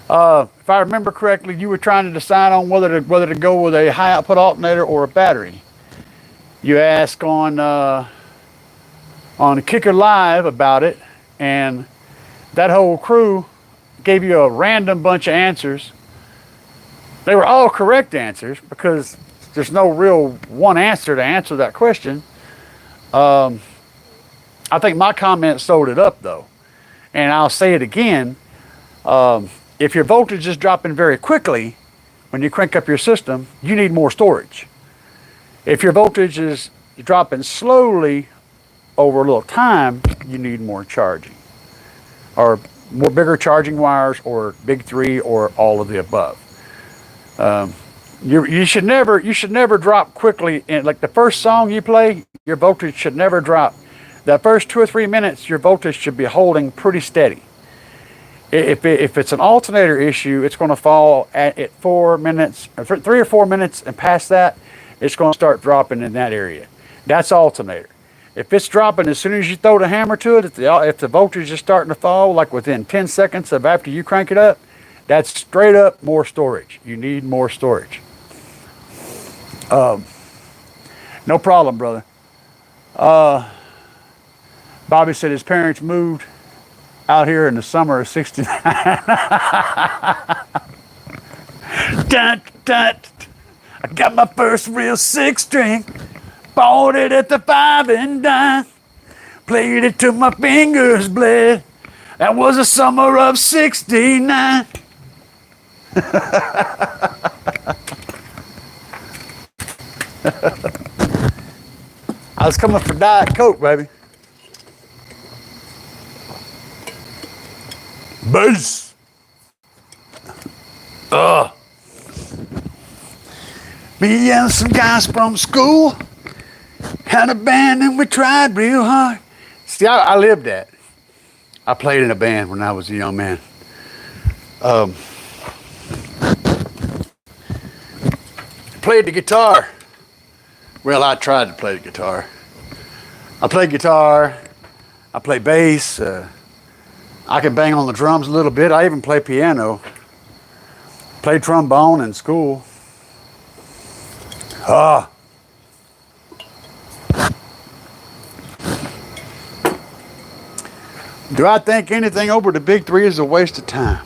If I remember correctly, you were trying to decide on whether to go with a high output alternator or a battery. You asked on Kicker Live about it, and that whole crew gave you a random bunch of answers. They were all correct answers because there's no real one answer to answer that question. I think my comment sold it up though, and I'll say it again. If your voltage is dropping very quickly when you crank up your system, you need more storage. If your voltage is dropping slowly over a little time, you need more charging, or more bigger charging wires, or big 3, or all of the above. You should never drop quickly. In like the first song you play, your voltage should never drop. That first 2 or 3 minutes, your voltage should be holding pretty steady. If it's an alternator issue, it's going to fall at 4 minutes, 3 or 4 minutes, and past that, it's going to start dropping in that area. That's alternator. If it's dropping as soon as you throw the hammer to it, if the voltage is starting to fall, like within 10 seconds of after you crank it up, that's straight up more storage. You need more storage. No problem, brother. Bobby said his parents moved out here in the summer of '69. I got my first real 6-string, bought it at the 5 and dime, played it till my fingers bled. That was the summer of '69. I was coming for Diet Coke, baby. Bass. Me and some guys from school had a band and we tried real hard. See, I lived that. I played in a band when I was a young man. Played the guitar. Well, I tried to play the guitar. I play guitar. I play bass. I can bang on the drums a little bit. I even play piano. Played trombone in school. Do I think anything over the big 3 is a waste of time?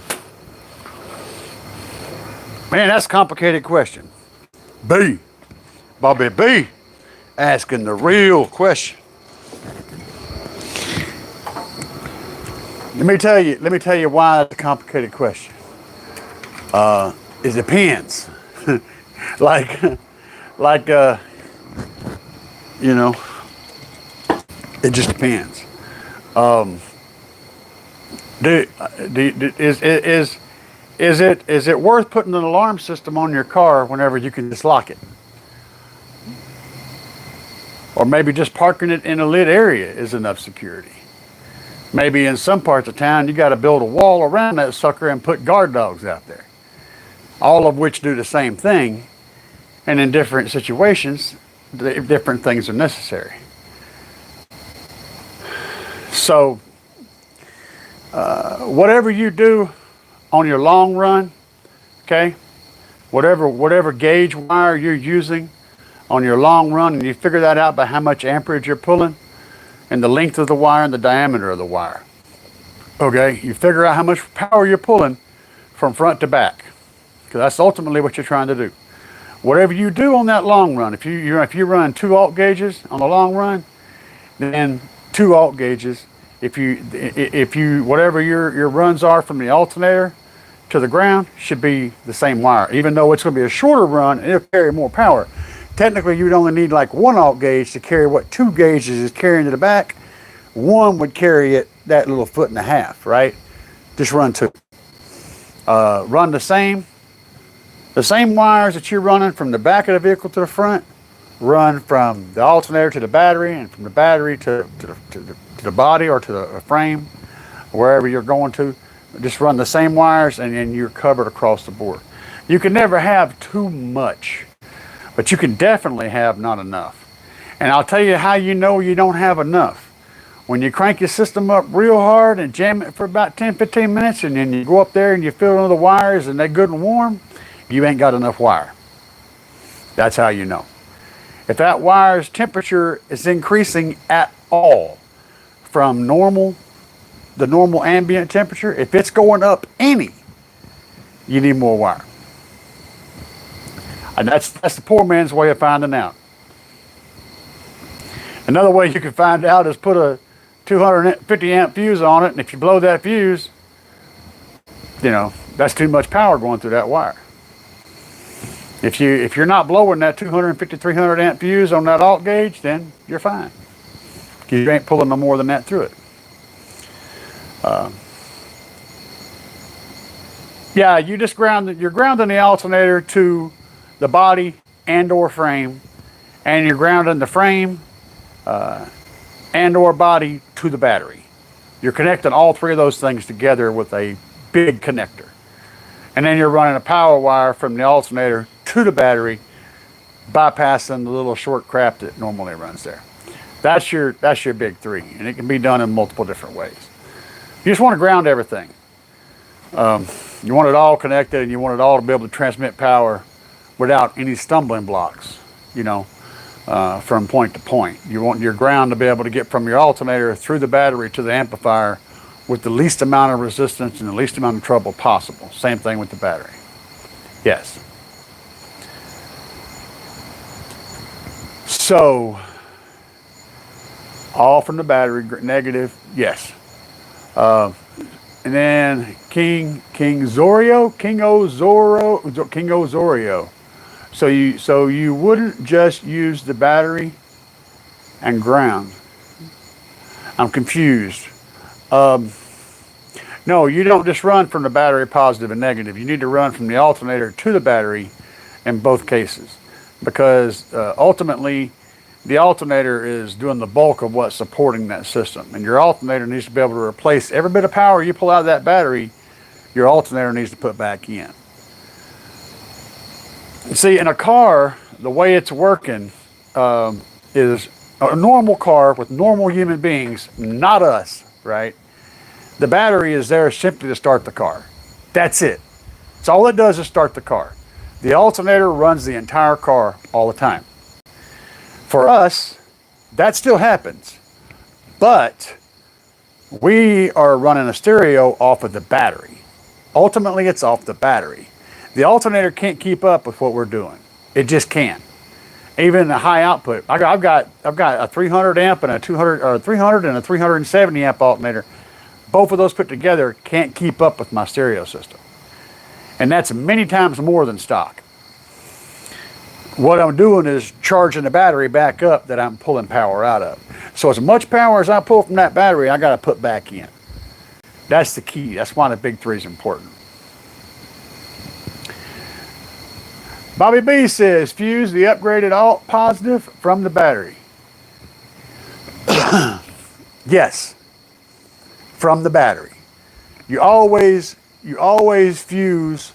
Man, that's a complicated question. B. Bobby B. Asking the real question. Let me tell you why it's a complicated question. It depends. like, you know, it just depends. Is it worth putting an alarm system on your car whenever you can just lock it? Or maybe just parking it in a lit area is enough security. Maybe in some parts of town, you got to build a wall around that sucker and put guard dogs out there. All of which do the same thing. And in different situations, different things are necessary. So, whatever you do on your long run, okay, whatever gauge wire you're using on your long run, and you figure that out by how much amperage you're pulling, and the length of the wire and the diameter of the wire. Okay, you figure out how much power you're pulling from front to back, because that's ultimately what you're trying to do. Whatever you do on that long run, if you run 2 alt gauges on the long run, then 2 alt gauges. If you whatever your runs are from the alternator to the ground should be the same wire, even though it's going to be a shorter run and it'll carry more power. Technically, you'd only need like 1 alt gauge to carry what 2 gauges is carrying to the back. 1 would carry it that little 1.5 feet, right? Just run 2. Run the same wires that you're running from the back of the vehicle to the front. Run from the alternator to the battery, and from the battery to the body or to the frame, wherever you're going to. Just run the same wires, and then you're covered across the board. You can never have too much, but you can definitely have not enough. And I'll tell you how you know you don't have enough. When you crank your system up real hard and jam it for about 10-15 minutes, and then you go up there and you fill in the wires and they're good and warm, you ain't got enough wire. That's how you know. If that wire's temperature is increasing at all from the normal ambient temperature, if it's going up any, you need more wire. And that's the poor man's way of finding out. Another way you can find out is put a 250 amp fuse on it, and if you blow that fuse, that's too much power going through that wire. If you're not blowing that 250, 300 amp fuse on that alt gauge, then you're fine. You ain't pulling no more than that through it. You're grounding the alternator to the body and or frame, and you're grounding the frame and or body to the battery. You're connecting all 3 of those things together with a big connector. And then you're running a power wire from the alternator to the battery, bypassing the little short crap that normally runs there. That's your big 3, and it can be done in multiple different ways. You just want to ground everything. You want it all connected, and you want it all to be able to transmit power without any stumbling blocks, from point to point. You want your ground to be able to get from your alternator through the battery to the amplifier with the least amount of resistance and the least amount of trouble possible. Same thing with the battery. Yes. So, all from the battery, negative, yes. And then King Zorio. So you wouldn't just use the battery and ground. I'm confused. No, you don't just run from the battery positive and negative. You need to run from the alternator to the battery in both cases, because ultimately the alternator is doing the bulk of what's supporting that system, and your alternator needs to be able to replace every bit of power you pull out of that battery. Your alternator needs to put back in. See, in a car, the way it's working is a normal car with normal human beings, not us, right? The battery is there simply to start the car. That's it. It's all it does is start the car. The alternator runs the entire car all the time. For us, that still happens, but we are running a stereo off of the battery. Ultimately, it's off the battery. The alternator can't keep up with what we're doing. It just can't. Even the high output, I've got a 300 amp and a 300 and a 370 amp alternator. Both of those put together can't keep up with my stereo system, and that's many times more than stock. What I'm doing is charging the battery back up that I'm pulling power out of. So as much power as I pull from that battery, I got to put back in. That's the key. That's why the big 3 is important. Bobby B says, fuse the upgraded alt positive from the battery. Yes, from the battery. You always fuse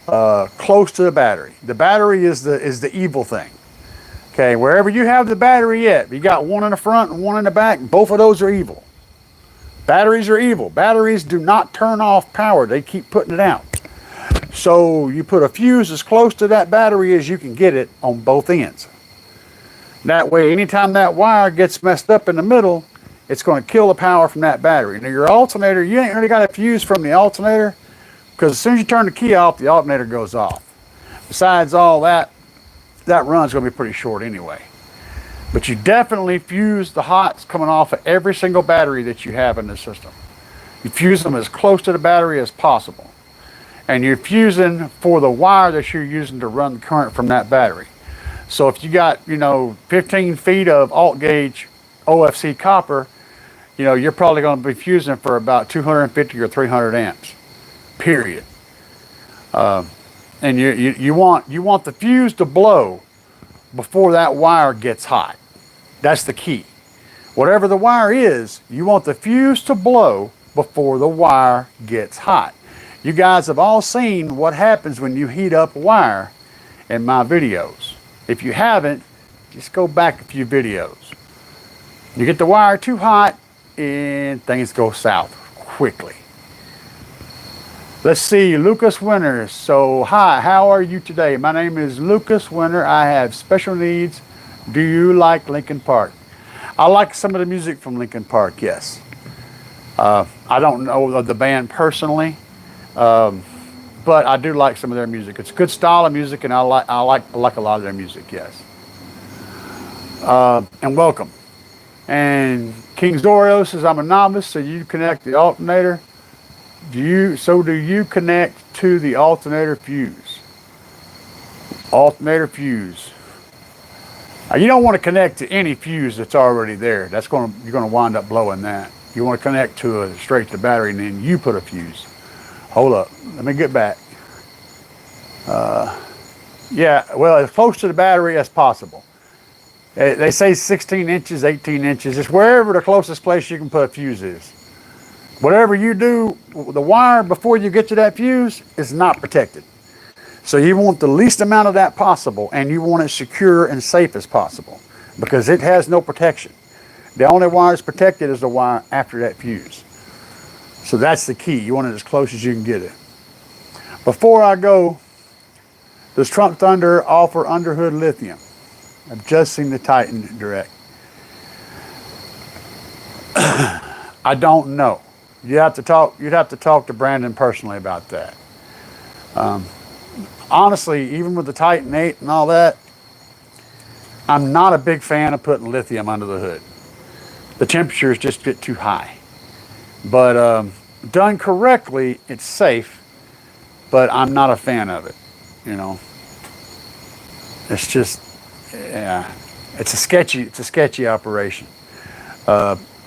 close to the battery. The battery is the evil thing. Okay, wherever you have the battery at, you got one in the front and one in the back, both of those are evil. Batteries are evil. Batteries do not turn off power. They keep putting it out. So you put a fuse as close to that battery as you can get it on both ends. That way, anytime that wire gets messed up in the middle, it's going to kill the power from that battery. Now your alternator, you ain't really got a fuse from the alternator, because as soon as you turn the key off, the alternator goes off. Besides all that, that run's going to be pretty short anyway. But you definitely fuse the hots coming off of every single battery that you have in the system. You fuse them as close to the battery as possible. And you're fusing for the wire that you're using to run the current from that battery. So if you got, 15 feet of alt gauge OFC copper, you're probably going to be fusing for about 250 or 300 amps, period. And you want the fuse to blow before that wire gets hot. That's the key. Whatever the wire is, you want the fuse to blow before the wire gets hot. You guys have all seen what happens when you heat up a wire in my videos. If you haven't, just go back a few videos. You get the wire too hot and things go south quickly. Let's see, Lucas Winter. So, hi, how are you today? My name is Lucas Winter. I have special needs. Do you like Linkin Park? I like some of the music from Linkin Park, yes. I don't know the band personally, but I do like some of their music. It's a good style of music, and I like a lot of their music, yes. And welcome. And King Zorio says, I'm a novice, so you connect the alternator. Do you connect to the alternator fuse? Alternator fuse. Now, you don't want to connect to any fuse that's already there. You're going to wind up blowing that. You want to connect to straight to the battery, and then you put a fuse. Hold up, let me get back. Yeah, well, as close to the battery as possible. They say 16 inches, 18 inches. It's wherever the closest place you can put a fuse is. Whatever you do, the wire before you get to that fuse is not protected. So you want the least amount of that possible, and you want it secure and safe as possible, because it has no protection. The only wire that's protected is the wire after that fuse. So that's the key. You want it as close as you can get it. Before I go, does Trunk Thunder offer underhood lithium? I've just seen the Titan direct. I don't know. You'd have to talk to Brandon personally about that. Honestly, even with the Titan 8 and all that, I'm not a big fan of putting lithium under the hood. The temperatures just get too high. But done correctly, it's safe, but I'm not a fan of it, It's just, yeah, it's a sketchy operation.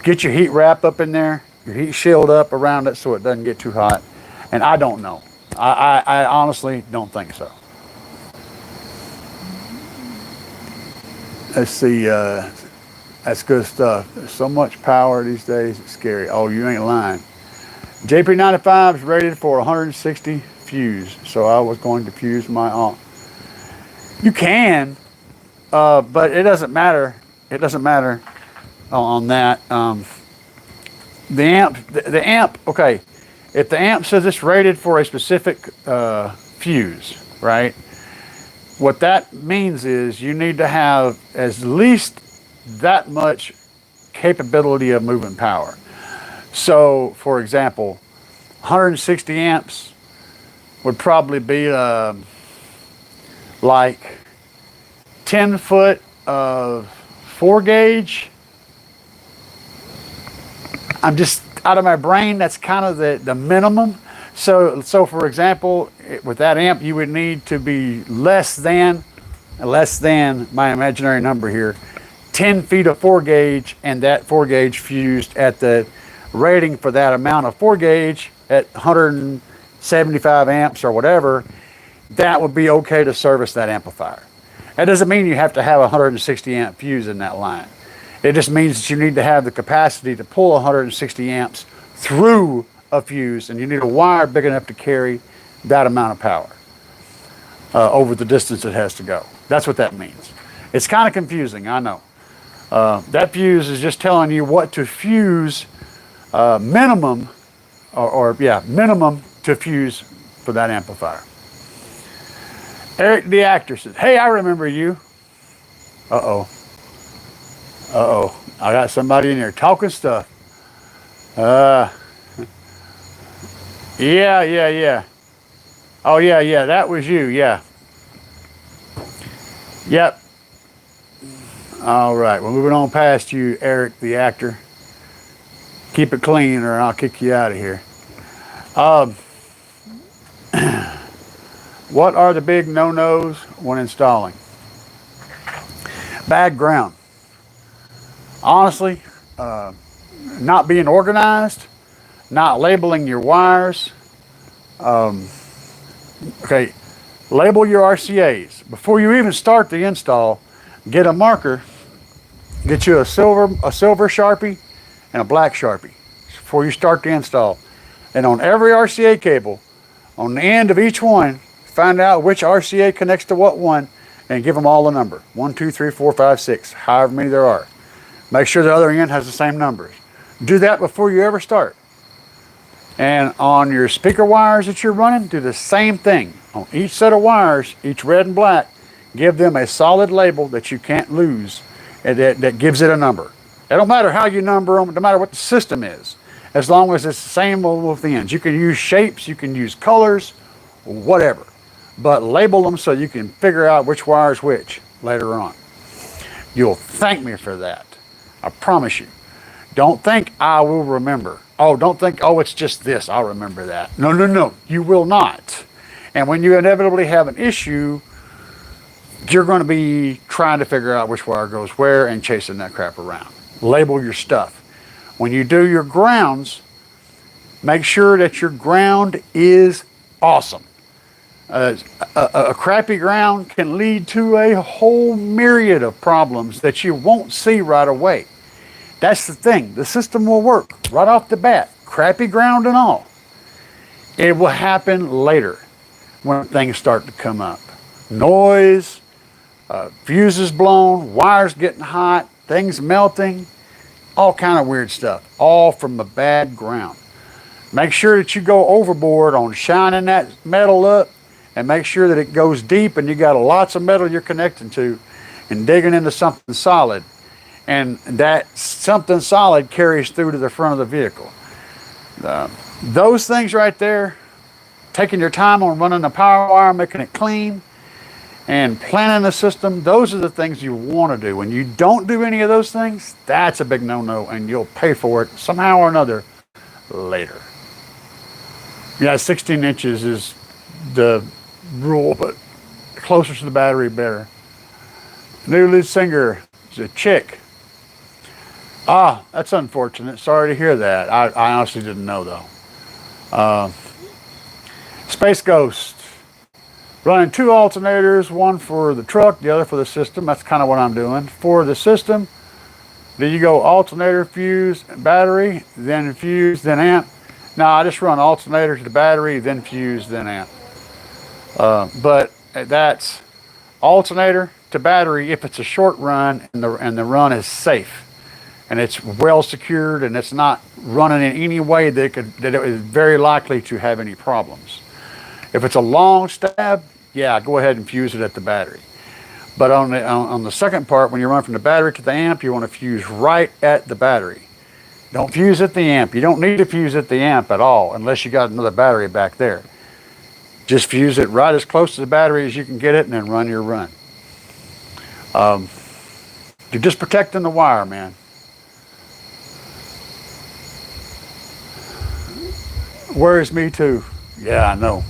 Get your heat wrap up in there, your heat shield up around it so it doesn't get too hot. And I don't know. I honestly don't think so. Let's see, that's good stuff. There's so much power these days, it's scary. Oh, you ain't lying. JP95 is rated for 160 fuse, so I was going to fuse my alt. You can, but it doesn't matter. It doesn't matter on that. The amp, okay. If the amp says it's rated for a specific fuse, right? What that means is you need to have at least that much capability of moving power. So, for example, 160 amps would probably be like 10 foot of 4 gauge. I'm just out of my brain, that's kind of the minimum. So for example, with that amp, you would need to be less than my imaginary number here, 10 feet of 4 gauge, and that 4 gauge fused at the rating for that amount of 4 gauge at 175 amps or whatever. That would be okay to service that amplifier. That doesn't mean you have to have a 160 amp fuse in that line. It just means that you need to have the capacity to pull 160 amps through a fuse, and you need a wire big enough to carry that amount of power over the distance it has to go. That's what that means. It's kind of confusing, I know. That fuse is just telling you what to fuse minimum, minimum to fuse for that amplifier. Eric the actor says, hey, I remember you. Uh-oh. Uh-oh. I got somebody in there talking stuff. Yeah. Oh, yeah, that was you, yeah. Yep. All right, we're moving on past you, Eric the actor. Keep it clean or I'll kick you out of here. What are the big no-nos when installing? Bad ground. Honestly, not being organized, not labeling your wires. Okay, label your RCAs. Before you even start the install, get a marker, get you a silver Sharpie and a black Sharpie before you start the install. And on every RCA cable, on the end of each one, find out which RCA connects to what one and give them all a number. 1, 2, 3, 4, 5, 6, however many there are. Make sure the other end has the same numbers. Do that before you ever start. And on your speaker wires that you're running, do the same thing. On each set of wires, each red and black, give them a solid label that you can't lose and that gives it a number. It don't matter how you number them, no matter what the system is, as long as it's the same with the ends. You can use shapes, you can use colors, whatever. But label them so you can figure out which wire is which later on. You'll thank me for that. I promise you. Don't think I will remember. Oh, don't think, oh, it's just this, I'll remember that. No, you will not. And when you inevitably have an issue, you're going to be trying to figure out which wire goes where and chasing that crap around. Label your stuff. When you do your grounds, make sure that your ground is awesome. A crappy ground can lead to a whole myriad of problems that you won't see right away. That's the thing. The system will work right off the bat. Crappy ground and all. It will happen later when things start to come up. Noise, fuses blown, wires getting hot, things melting, all kind of weird stuff. All from a bad ground. Make sure that you go overboard on shining that metal up and make sure that it goes deep and you got lots of metal you're connecting to and digging into something solid. And that something solid carries through to the front of the vehicle. Those things right there, taking your time on running the power wire, making it clean, and planning the system, those are the things you want to do. When you don't do any of those things, that's a big no-no, and you'll pay for it somehow or another later. Yeah, 16 inches is the rule, but closer to the battery, better. New lead singer is a chick. Ah, that's unfortunate. Sorry to hear that. I honestly didn't know, though. Space Ghost. Running 2 alternators, one for the truck, the other for the system. That's kind of what I'm doing. For the system, then you go alternator, fuse, battery, then fuse, then amp. Now, I just run alternator to the battery, then fuse, then amp. But that's alternator to battery if it's a short run and the run is safe. And it's well secured and it's not running in any way that it is very likely to have any problems. If it's a long stab, yeah, go ahead and fuse it at the battery. But on the second part, when you run from the battery to the amp, you want to fuse right at the battery. Don't fuse at the amp. You don't need to fuse at the amp at all unless you got another battery back there. Just fuse it right as close to the battery as you can get it and then run your run. You're just protecting the wire, man. Worries me too. Yeah, I know.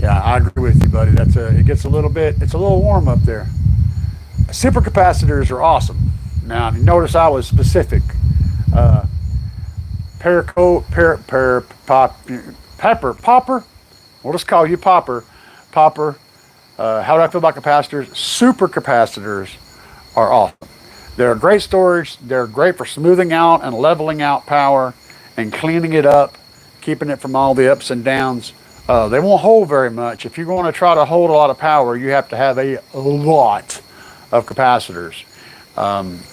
Yeah, I agree with you, buddy. It gets it's a little warm up there. Supercapacitors are awesome. Now, notice I was specific. Popper. We'll just call you Popper. How do I feel about capacitors? Supercapacitors are awesome. They're great storage. They're great for smoothing out and leveling out power and cleaning it up, keeping it from all the ups and downs. They won't hold very much. If you're going to try to hold a lot of power, you have to have a lot of capacitors.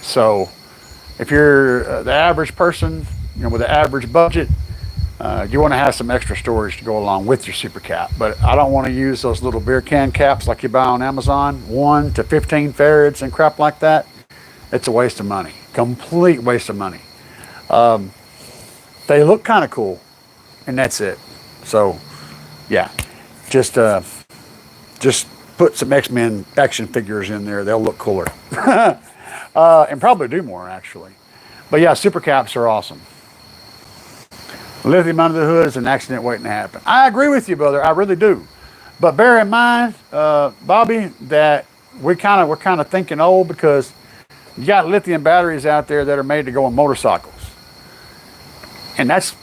So if you're the average person, with an average budget, you want to have some extra storage to go along with your super cap. But I don't want to use those little beer can caps like you buy on Amazon, 1 to 15 farads and crap like that. It's a waste of money, complete waste of money. They look kind of cool, and that's it. So, yeah, just put some X-Men action figures in there. They'll look cooler, and probably do more actually. But yeah, super caps are awesome. Lithium under the hood is an accident waiting to happen. I agree with you, brother. I really do. But bear in mind, Bobby, that we're kind of thinking old, because you got lithium batteries out there that are made to go on motorcycles. And that's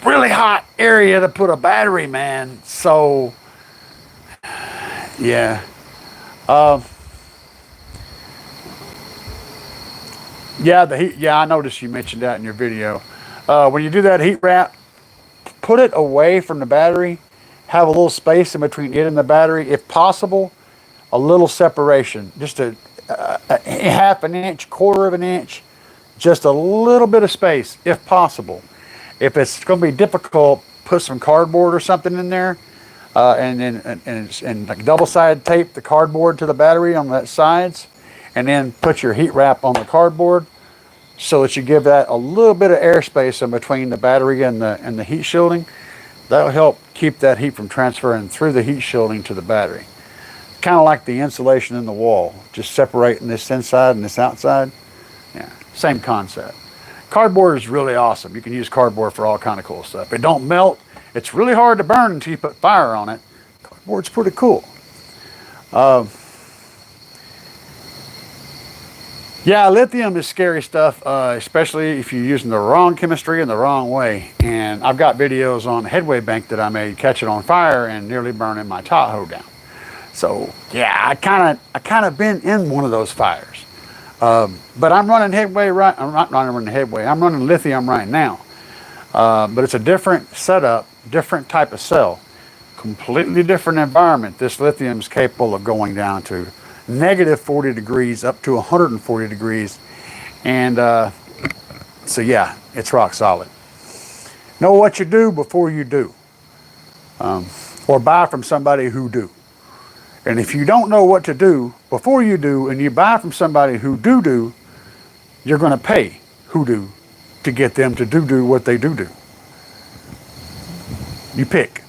really hot area to put a battery, man. So, yeah. Yeah, the heat. Yeah, I noticed you mentioned that in your video. When you do that heat wrap, put it away from the battery. Have a little space in between it and the battery, if possible. A little separation, just a half an inch, quarter of an inch, just a little bit of space, if possible. If it's going to be difficult, put some cardboard or something in there, and like double-sided tape the cardboard to the battery on the sides, and then put your heat wrap on the cardboard, so that you give that a little bit of airspace in between the battery and the heat shielding. That'll help keep that heat from transferring through the heat shielding to the battery. Kind of like the insulation in the wall, just separating this inside and this outside. Yeah, same concept. Cardboard is really awesome. You can use cardboard for all kind of cool stuff. It don't melt. It's really hard to burn until you put fire on it. Cardboard's pretty cool. Yeah, lithium is scary stuff, especially if you're using the wrong chemistry in the wrong way. And I've got videos on the headway bank that I made catching on fire and nearly burning my Tahoe down. So yeah, I kind of been in one of those fires. But I'm running headway right. I'm not running headway. I'm running lithium right now. But it's a different setup, different type of cell, completely different environment. This lithium is capable of going down to negative 40 degrees up to 140 degrees. And so yeah, it's rock solid. Know what you do before you do. Or buy from somebody who do. And if you don't know what to do before you do, and you buy from somebody who do, you're going to pay who do to get them to do what they do. You pick.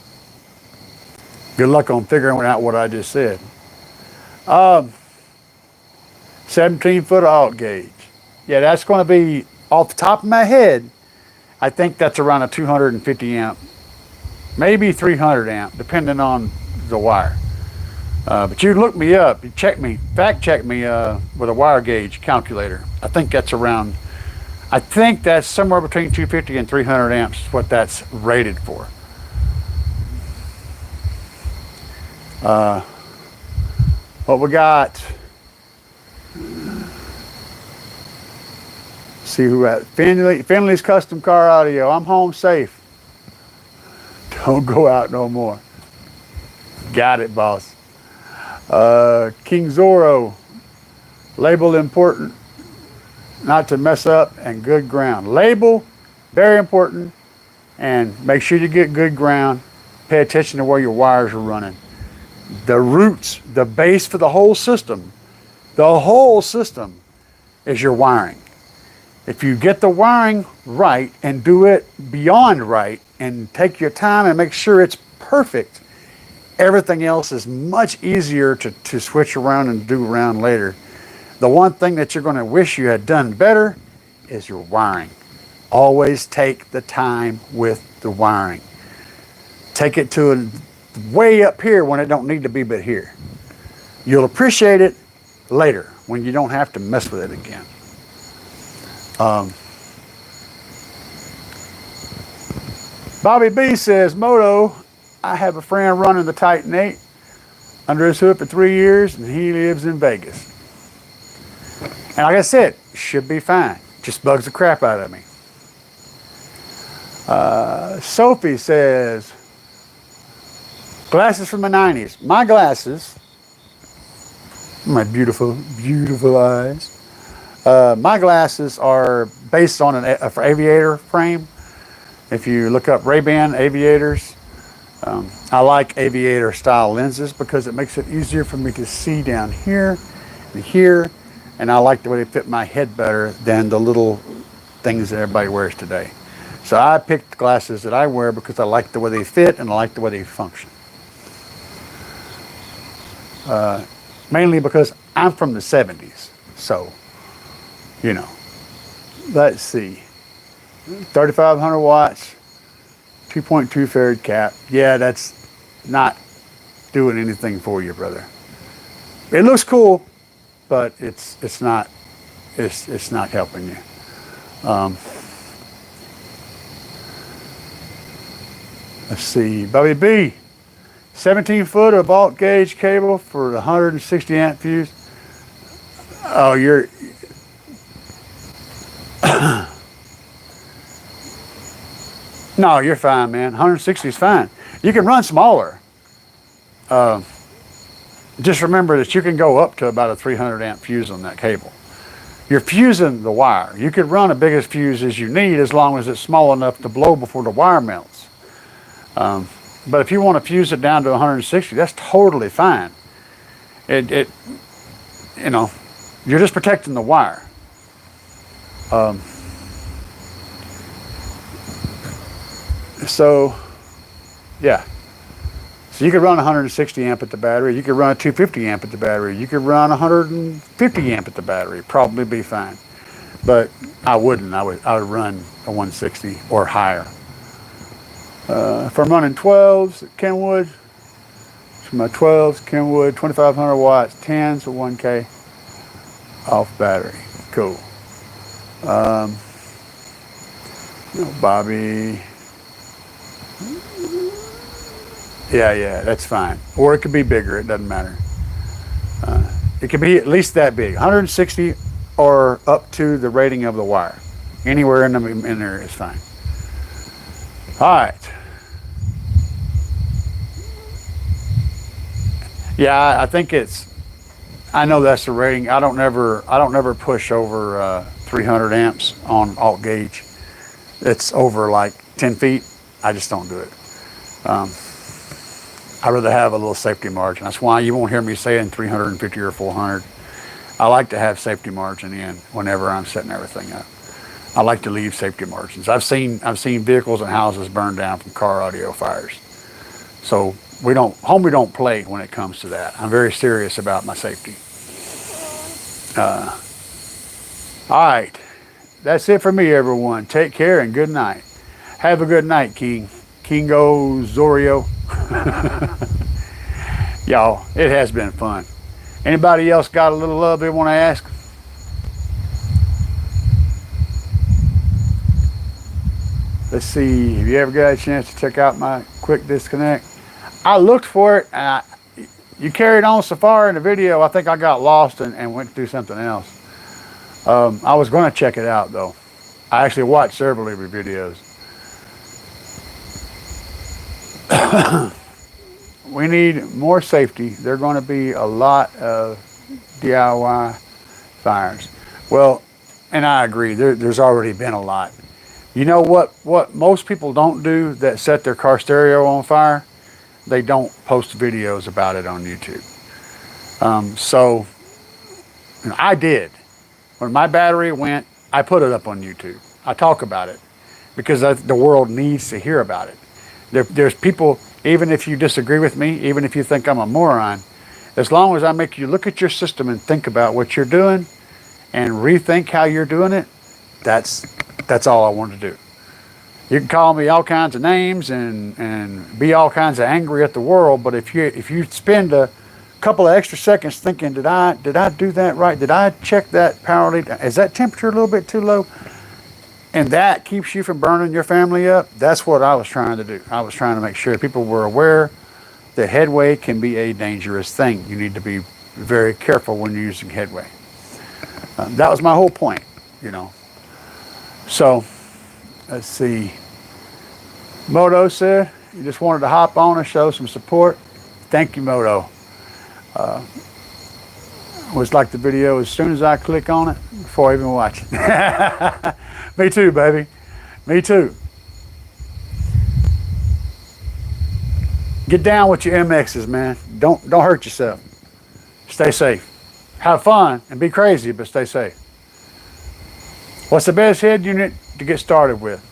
Good luck on figuring out what I just said. 17-foot alt gauge. Yeah, that's going to be, off the top of my head, I think that's around a 250 amp, maybe 300 amp, depending on the wire. But you look me up, you check me, fact check me with a wire gauge calculator. I think that's somewhere between 250 and 300 amps is what that's rated for. What we got? See who at Finley's Custom Car Audio. I'm home safe. Don't go out no more. Got it, boss. King Zorro, label important, not to mess up, and good ground. Label, very important, and make sure you get good ground. Pay attention to where your wires are running. The roots, the base for the whole system is your wiring. If you get the wiring right and do it beyond right and take your time and make sure it's perfect, everything else is much easier to switch around and do around later. The one thing that you're going to wish you had done better is your wiring. Always take the time with the wiring. Take it to way up here when it don't need to be but here. You'll appreciate it later when you don't have to mess with it again. Bobby B says, Moto, I have a friend running the Titan 8 under his hood for 3 years, and he lives in Vegas. And like I said, should be fine. Just bugs the crap out of me. Sophie says, glasses from the 90s. My glasses, my beautiful, beautiful eyes. My glasses are based on an aviator frame. If you look up Ray-Ban aviators, I like aviator style lenses because it makes it easier for me to see down here and here, and I like the way they fit my head better than the little things that everybody wears today. So I picked glasses that I wear because I like the way they fit and I like the way they function. Mainly because I'm from the 70s, so, you know. Let's see, 3,500 watts, 2.2 farad cap. Yeah, that's not doing anything for you, brother. It looks cool, but it's not helping you. Let's see, Bobby B, 17 foot of alt gauge cable for the 160 amp fuse. Oh, you're no, you're fine, man. 160 is fine. You can run smaller. Just remember that you can go up to about a 300 amp fuse on that cable. You're fusing the wire. You could run the biggest fuse as you need as long as it's small enough to blow before the wire melts. But if you want to fuse it down to 160, that's totally fine. You know, you're just protecting the wire. So, yeah. So you could run 160 amp at the battery. You could run a 250 amp at the battery. You could run 150 amp at the battery. Probably be fine. But I wouldn't. I would run a 160 or higher. If I'm running 12s at Kenwood, so my 12s, Kenwood, 2,500 watts, 10s or 1K off battery. Cool. Bobby. Yeah, that's fine. Or it could be bigger. It doesn't matter. It could be at least that big, 160 or up to the rating of the wire. Anywhere in there is fine. All right. Yeah, I think I know that's the rating. I don't never push over 300 amps on alt gauge. It's over like 10 feet. I just don't do it. I'd rather have a little safety margin. That's why you won't hear me saying 350 or 400. I like to have safety margin in whenever I'm setting everything up. I like to leave safety margins. I've seen vehicles and houses burned down from car audio fires. So we don't play when it comes to that. I'm very serious about my safety. All right, that's it for me, everyone. Take care and good night. Have a good night, Kingo Zorio. Y'all, it has been fun. Anybody else got a little love they want to ask? Let's see, have you ever got a chance to check out my quick disconnect? I looked for it, and you carried on so far in the video, I think I got lost and went to do something else. I was going to check it out, though. I actually watched several of your videos. We need more safety. There are going to be a lot of DIY fires. Well, and I agree, there's already been a lot. You know what most people don't do that set their car stereo on fire? They don't post videos about it on YouTube. So I did. When my battery went, I put it up on YouTube. I talk about it because the world needs to hear about it. There's people, even if you disagree with me, even if you think I'm a moron, as long as I make you look at your system and think about what you're doing and rethink how you're doing it, that's all I want to do. You can call me all kinds of names and be all kinds of angry at the world, but if you spend a couple of extra seconds thinking, did I do that right? Did I check that power lead? Is that temperature a little bit too low? And that keeps you from burning your family up. That's what I was trying to do. I was trying to make sure people were aware that headway can be a dangerous thing. You need to be very careful when you're using headway. That was my whole point, you know. So, let's see. Moto said he just wanted to hop on and show some support. Thank you, Moto. Was like the video as soon as I click on it before I even watch it. Me too, baby. Me too. Get down with your MXs, man. Don't hurt yourself. Stay safe. Have fun and be crazy, but stay safe. What's the best head unit to get started with?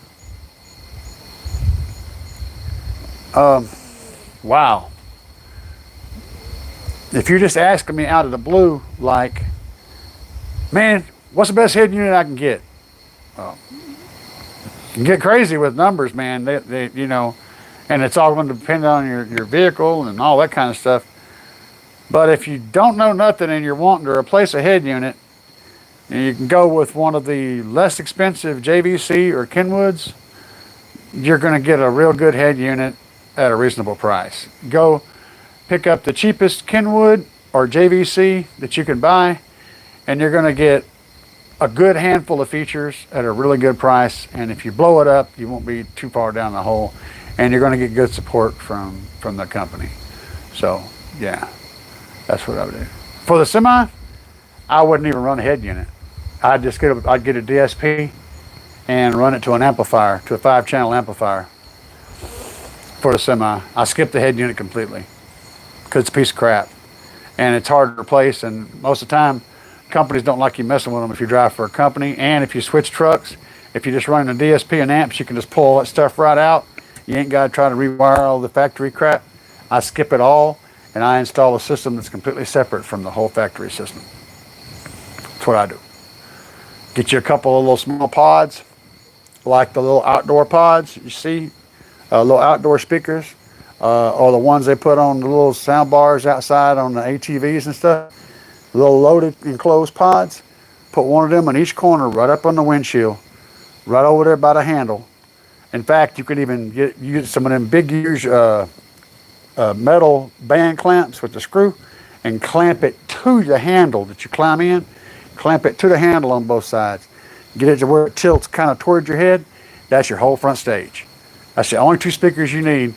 Wow. If you're just asking me out of the blue, like, man, what's the best head unit I can get? You can get crazy with numbers, man. They you know, and it's all going to depend on your vehicle and all that kind of stuff. But if you don't know nothing and you're wanting to replace a head unit, you can go with one of the less expensive JVC or Kenwoods. You're going to get a real good head unit at a reasonable price. Go pick up the cheapest Kenwood or JVC that you can buy, and you're going to get a good handful of features at a really good price. And if you blow it up, you won't be too far down the hole, and you're going to get good support from the company. So yeah, that's what I would do. For the semi, I wouldn't even run a head unit. I'd get a DSP and run it to an amplifier, to a 5-channel amplifier for the semi. I skip the head unit completely because it's a piece of crap and it's hard to replace, and most of the time companies don't like you messing with them if you drive for a company. And if you switch trucks, if you're just running a DSP and amps, you can just pull all that stuff right out. You ain't got to try to rewire all the factory crap. I skip it all and I install a system that's completely separate from the whole factory system. That's what I do. Get you a couple of little small pods, like the little outdoor pods you see, little outdoor speakers, or the ones they put on the little sound bars outside on the ATVs and stuff. Little loaded enclosed pods. Put one of them in each corner, right up on the windshield, right over there by the handle. In fact, you could even use some of them big, huge metal band clamps with the screw, and clamp it to the handle that you climb in. Clamp it to the handle on both sides. Get it to where it tilts kind of towards your head. That's your whole front stage. That's the only 2 speakers you need.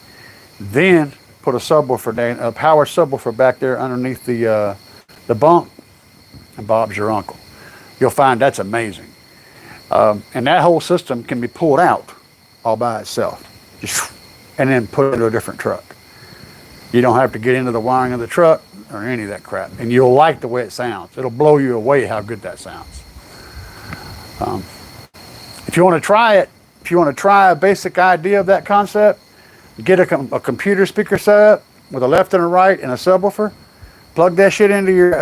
Then put a subwoofer, a power subwoofer back there underneath the bump, and Bob's your uncle. You'll find that's amazing. And that whole system can be pulled out all by itself, and then put it into a different truck. You don't have to get into the wiring of the truck or any of that crap, and you'll like the way it sounds. It'll blow you away how good that sounds. If you want to try it, if you want to try a basic idea of that concept, get a computer speaker setup with a left and a right and a subwoofer. Plug that shit into your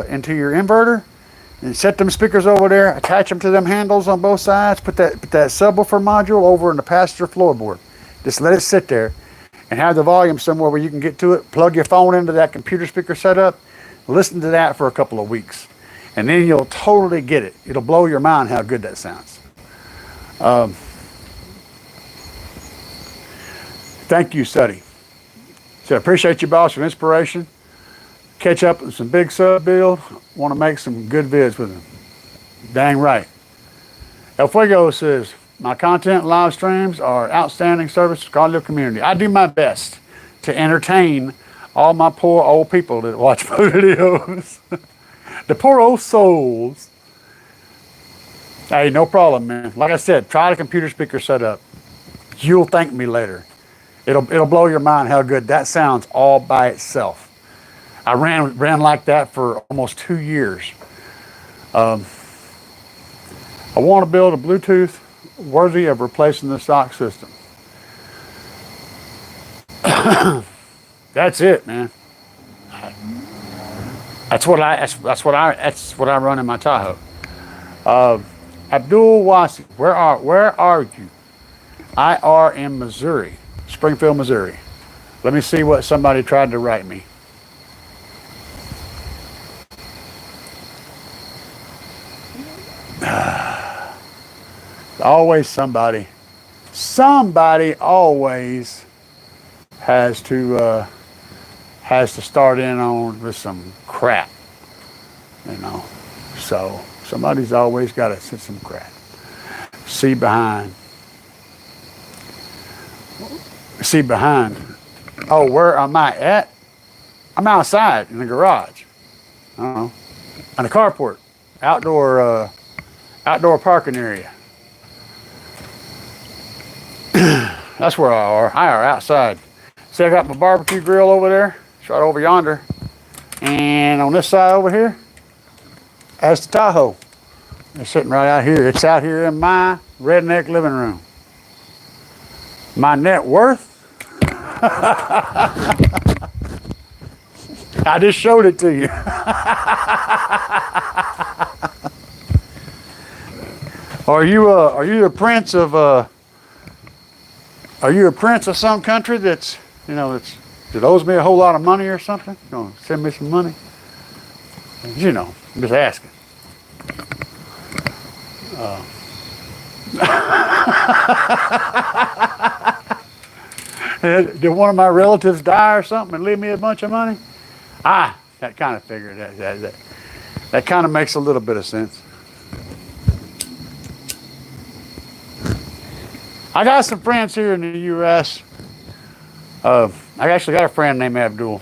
inverter, and set them speakers over there. Attach them to them handles on both sides. Put that subwoofer module over in the passenger floorboard. Just let it sit there, and have the volume somewhere where you can get to it. Plug your phone into that computer speaker setup. Listen to that for a couple of weeks, and then you'll totally get it. It'll blow your mind how good that sounds. Thank you, Suddy. So I appreciate you, boss, for inspiration. Catch up with some big sub build. Want to make some good vids with them. Dang right. El Fuego says, my content live streams are outstanding service to the audio community. I do my best to entertain all my poor old people that watch my videos. The poor old souls. Hey, no problem, man. Like I said, try the computer speaker setup. You'll thank me later. It'll blow your mind how good that sounds all by itself. I ran like that for almost 2 years. I want to build a Bluetooth worthy of replacing the stock system. That's it, man. That's what I run in my Tahoe. Abdul Wasi, where are you? I are in Missouri, Springfield, Missouri. Let me see what somebody tried to write me. Always somebody always has to start in on with some crap, you know. So Somebody's always got to sit some crap. See behind. See behind. Oh, where am I at? I'm outside in the garage. I don't know. On the carport. Outdoor parking area. That's where I are outside. See, I got my barbecue grill over there. It's right over yonder. And on this side over here, that's the Tahoe. It's sitting right out here. It's out here in my redneck living room. My net worth? I just showed it to you. Are you a prince of some country that owes me a whole lot of money or something? You gonna send me some money? You know, I'm just asking. Did one of my relatives die or something and leave me a bunch of money? That kind of figured that kind of makes a little bit of sense. I got some friends here in the U.S. I actually got a friend named Abdul.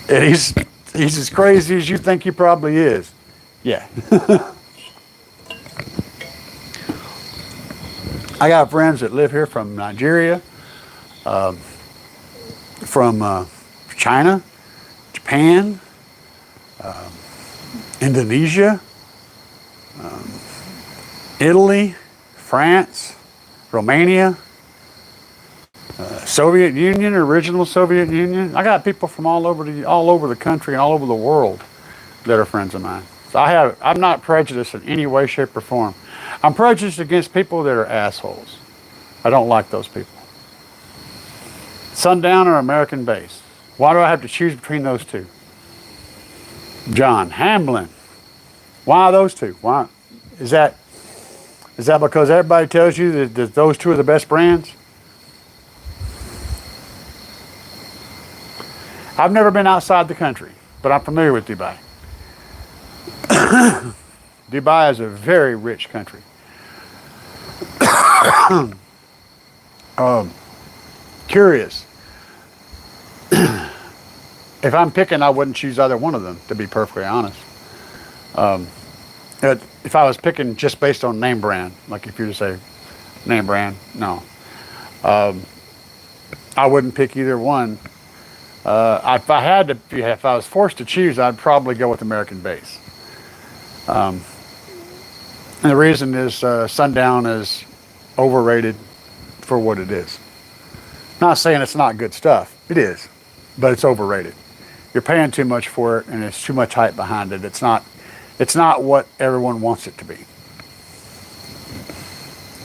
And he's as crazy as you think he probably is. Yeah. I got friends that live here from Nigeria, from China, Japan, Indonesia, Italy, France, Romania, Soviet Union, original Soviet Union. I got people from all over the country and all over the world that are friends of mine. So I'm not prejudiced in any way, shape, or form. I'm prejudiced against people that are assholes. I don't like those people. Sundown or American base. Why do I have to choose between those two? John Hamblin. Why those two? Why is that because everybody tells you that those two are the best brands? I've never been outside the country, but I'm familiar with Dubai. Dubai is a very rich country. Curious. If I'm picking, I wouldn't choose either one of them, to be perfectly honest. If I was picking just based on name brand, like if you were to say name brand, no. I wouldn't pick either one. If I was forced to choose, I'd probably go with American base. And the reason is Sundown is overrated for what it is. Not saying it's not good stuff. It is, but it's overrated. You're paying too much for it, and there's too much hype behind it. It's not what everyone wants it to be.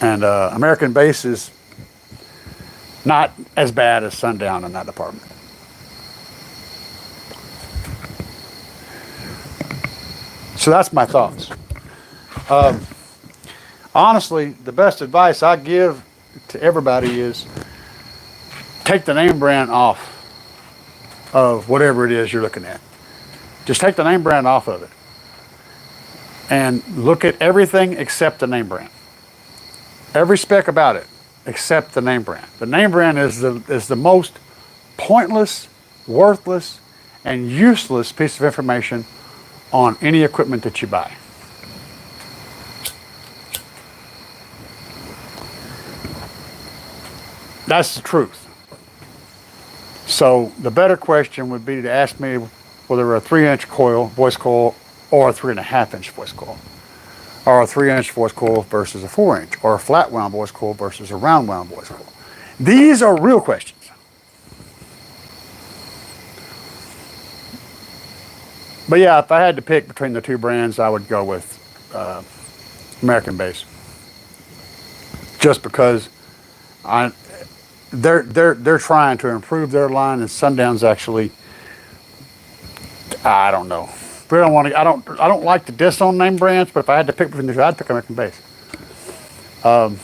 And American base is not as bad as Sundown in that department. So that's my thoughts. Honestly, the best advice I give to everybody is take the name brand off of whatever it is you're looking at. Just take the name brand off of it and look at everything except the name brand. Every spec about it except the name brand. The name brand is the most pointless, worthless, and useless piece of information on any equipment that you buy. That's the truth. So the better question would be to ask me whether a 3-inch coil, voice coil, or a 3.5-inch voice coil, or a 3-inch voice coil versus a 4-inch, or a flat wound voice coil versus a round wound voice coil. These are real questions. But yeah, if I had to pick between the two brands, I would go with American base, just because they're trying to improve their line, and Sundown's actually, I don't know. I don't like to diss on name brands, but if I had to pick between the two, I'd pick American base. El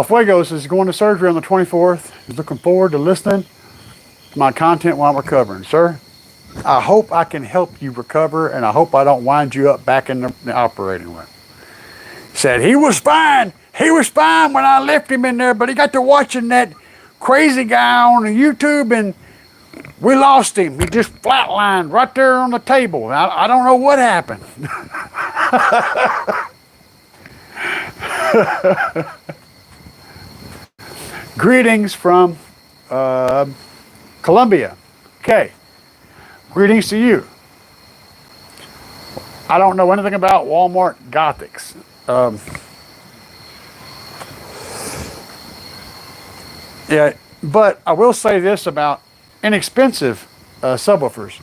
Fuegos is going to surgery on the 24th. He's looking forward to listening to my content while I'm recovering. Sir, I hope I can help you recover, and I hope I don't wind you up back in the operating room. Said he was fine. He was fine when I left him in there, but he got to watching that crazy guy on YouTube, and we lost him. He just flatlined right there on the table. I don't know what happened. Greetings from Colombia. Okay. Greetings to you. I don't know anything about Walmart Gothics. Yeah, but I will say this about inexpensive subwoofers.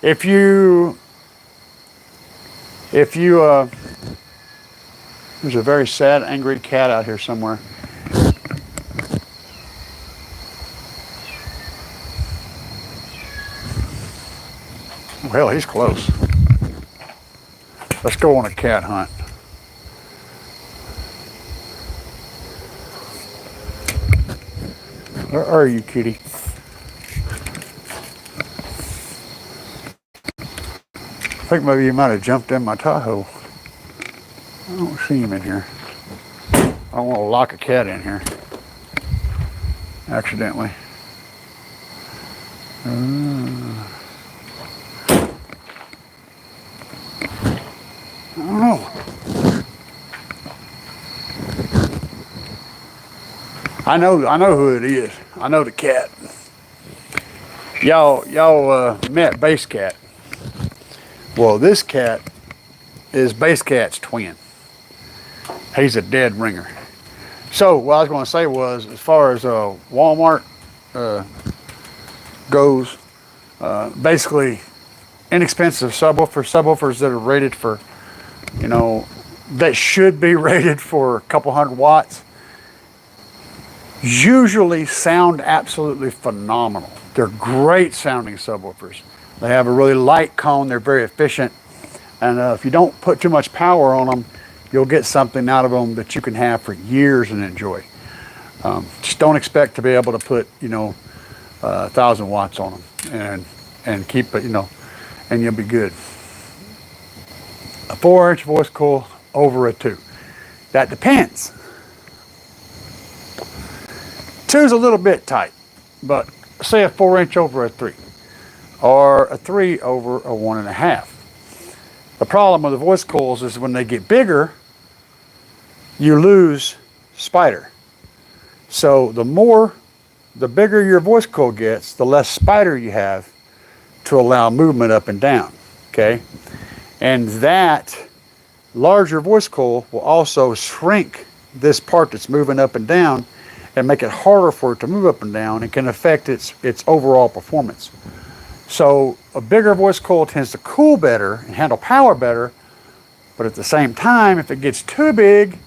If you there's a very sad, angry cat out here somewhere. Well, he's close. Let's go on a cat hunt. Where are you, kitty? I think maybe you might have jumped in my Tahoe. I don't see him in here. I don't want to lock a cat in here accidentally. I don't know. I know who it is. I know the cat. Y'all met Base Cat. Well, this cat is Base Cat's twin. He's a dead ringer. So what I was going to say was, as far as Walmart goes, basically inexpensive subwoofers that are rated for, that should be rated for a couple hundred watts, usually sound absolutely phenomenal. They're great sounding subwoofers. They have a really light cone. They're very efficient. And if you don't put too much power on them, you'll get something out of them that you can have for years and enjoy. Just don't expect to be able to put, 1,000 watts on them and keep it, and you'll be good. A 4-inch voice coil over a 2. That depends. 2's a little bit tight, but say a 4-inch over a 3, or a 3 over a 1.5. The problem with the voice coils is when they get bigger, you lose spider. So the bigger your voice coil gets, the less spider you have to allow movement up and down, okay? And that larger voice coil will also shrink this part that's moving up and down and make it harder for it to move up and down, and can affect its overall performance. So a bigger voice coil tends to cool better and handle power better, but at the same time, if it gets too big,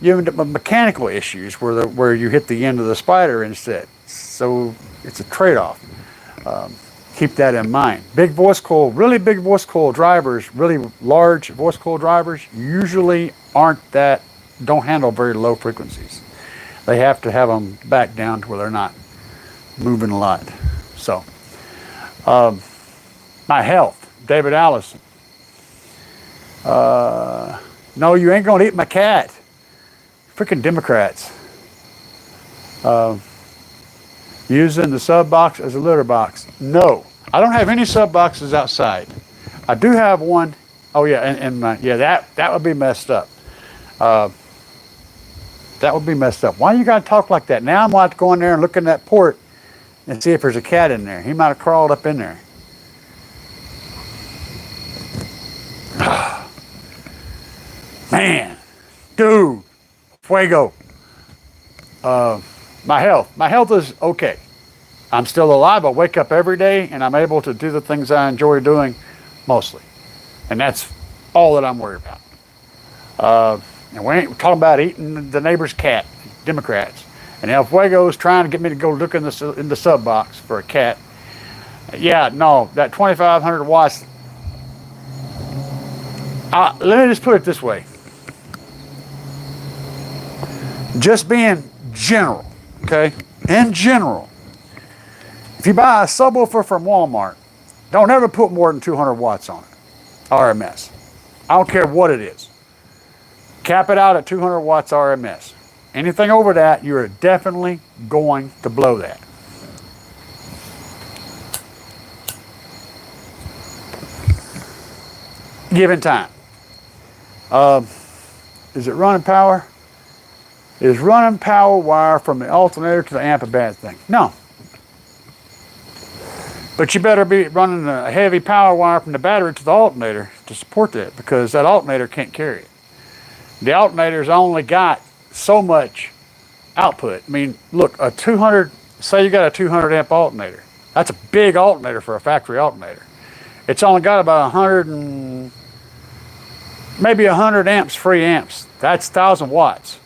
you end up with mechanical issues where you hit the end of the spider instead. So it's a trade-off. Keep that in mind. Really big voice coil drivers, really large voice coil drivers usually don't handle very low frequencies. They have to have them back down to where they're not moving a lot. So, my health, David Allison. No, you ain't gonna eat my cat. Freaking Democrats. Using the sub box as a litter box. No, I don't have any sub boxes outside. I do have one. Oh yeah, and that would be messed up. That would be messed up. Why you gotta talk like that? Now I'm gonna have to go in there and look in that port and see if there's a cat in there. He might have crawled up in there. Man, dude, Fuego. My health is okay. I'm still alive. I wake up every day and I'm able to do the things I enjoy doing mostly. And that's all that I'm worried about. And we ain't talking about eating the neighbor's cat, Democrats. And El Fuego is trying to get me to go look in the sub box for a cat. Yeah, no, that 2,500 watts. Let me just put it this way. Just being general, okay? In general, if you buy a subwoofer from Walmart Don't ever put more than 200 watts on it, RMS. I don't care what it is. Cap it out at 200 watts RMS. Anything over that, you're definitely going to blow that. Given time. Is it running power? Is running power wire from the alternator to the amp a bad thing? No. But you better be running a heavy power wire from the battery to the alternator to support that, because that alternator can't carry it. The alternator's only got so much output. I mean, look, a 200, say you got a 200 amp alternator. That's a big alternator for a factory alternator. It's only got about 100 and maybe 100 amps, free amps. That's 1,000 watts.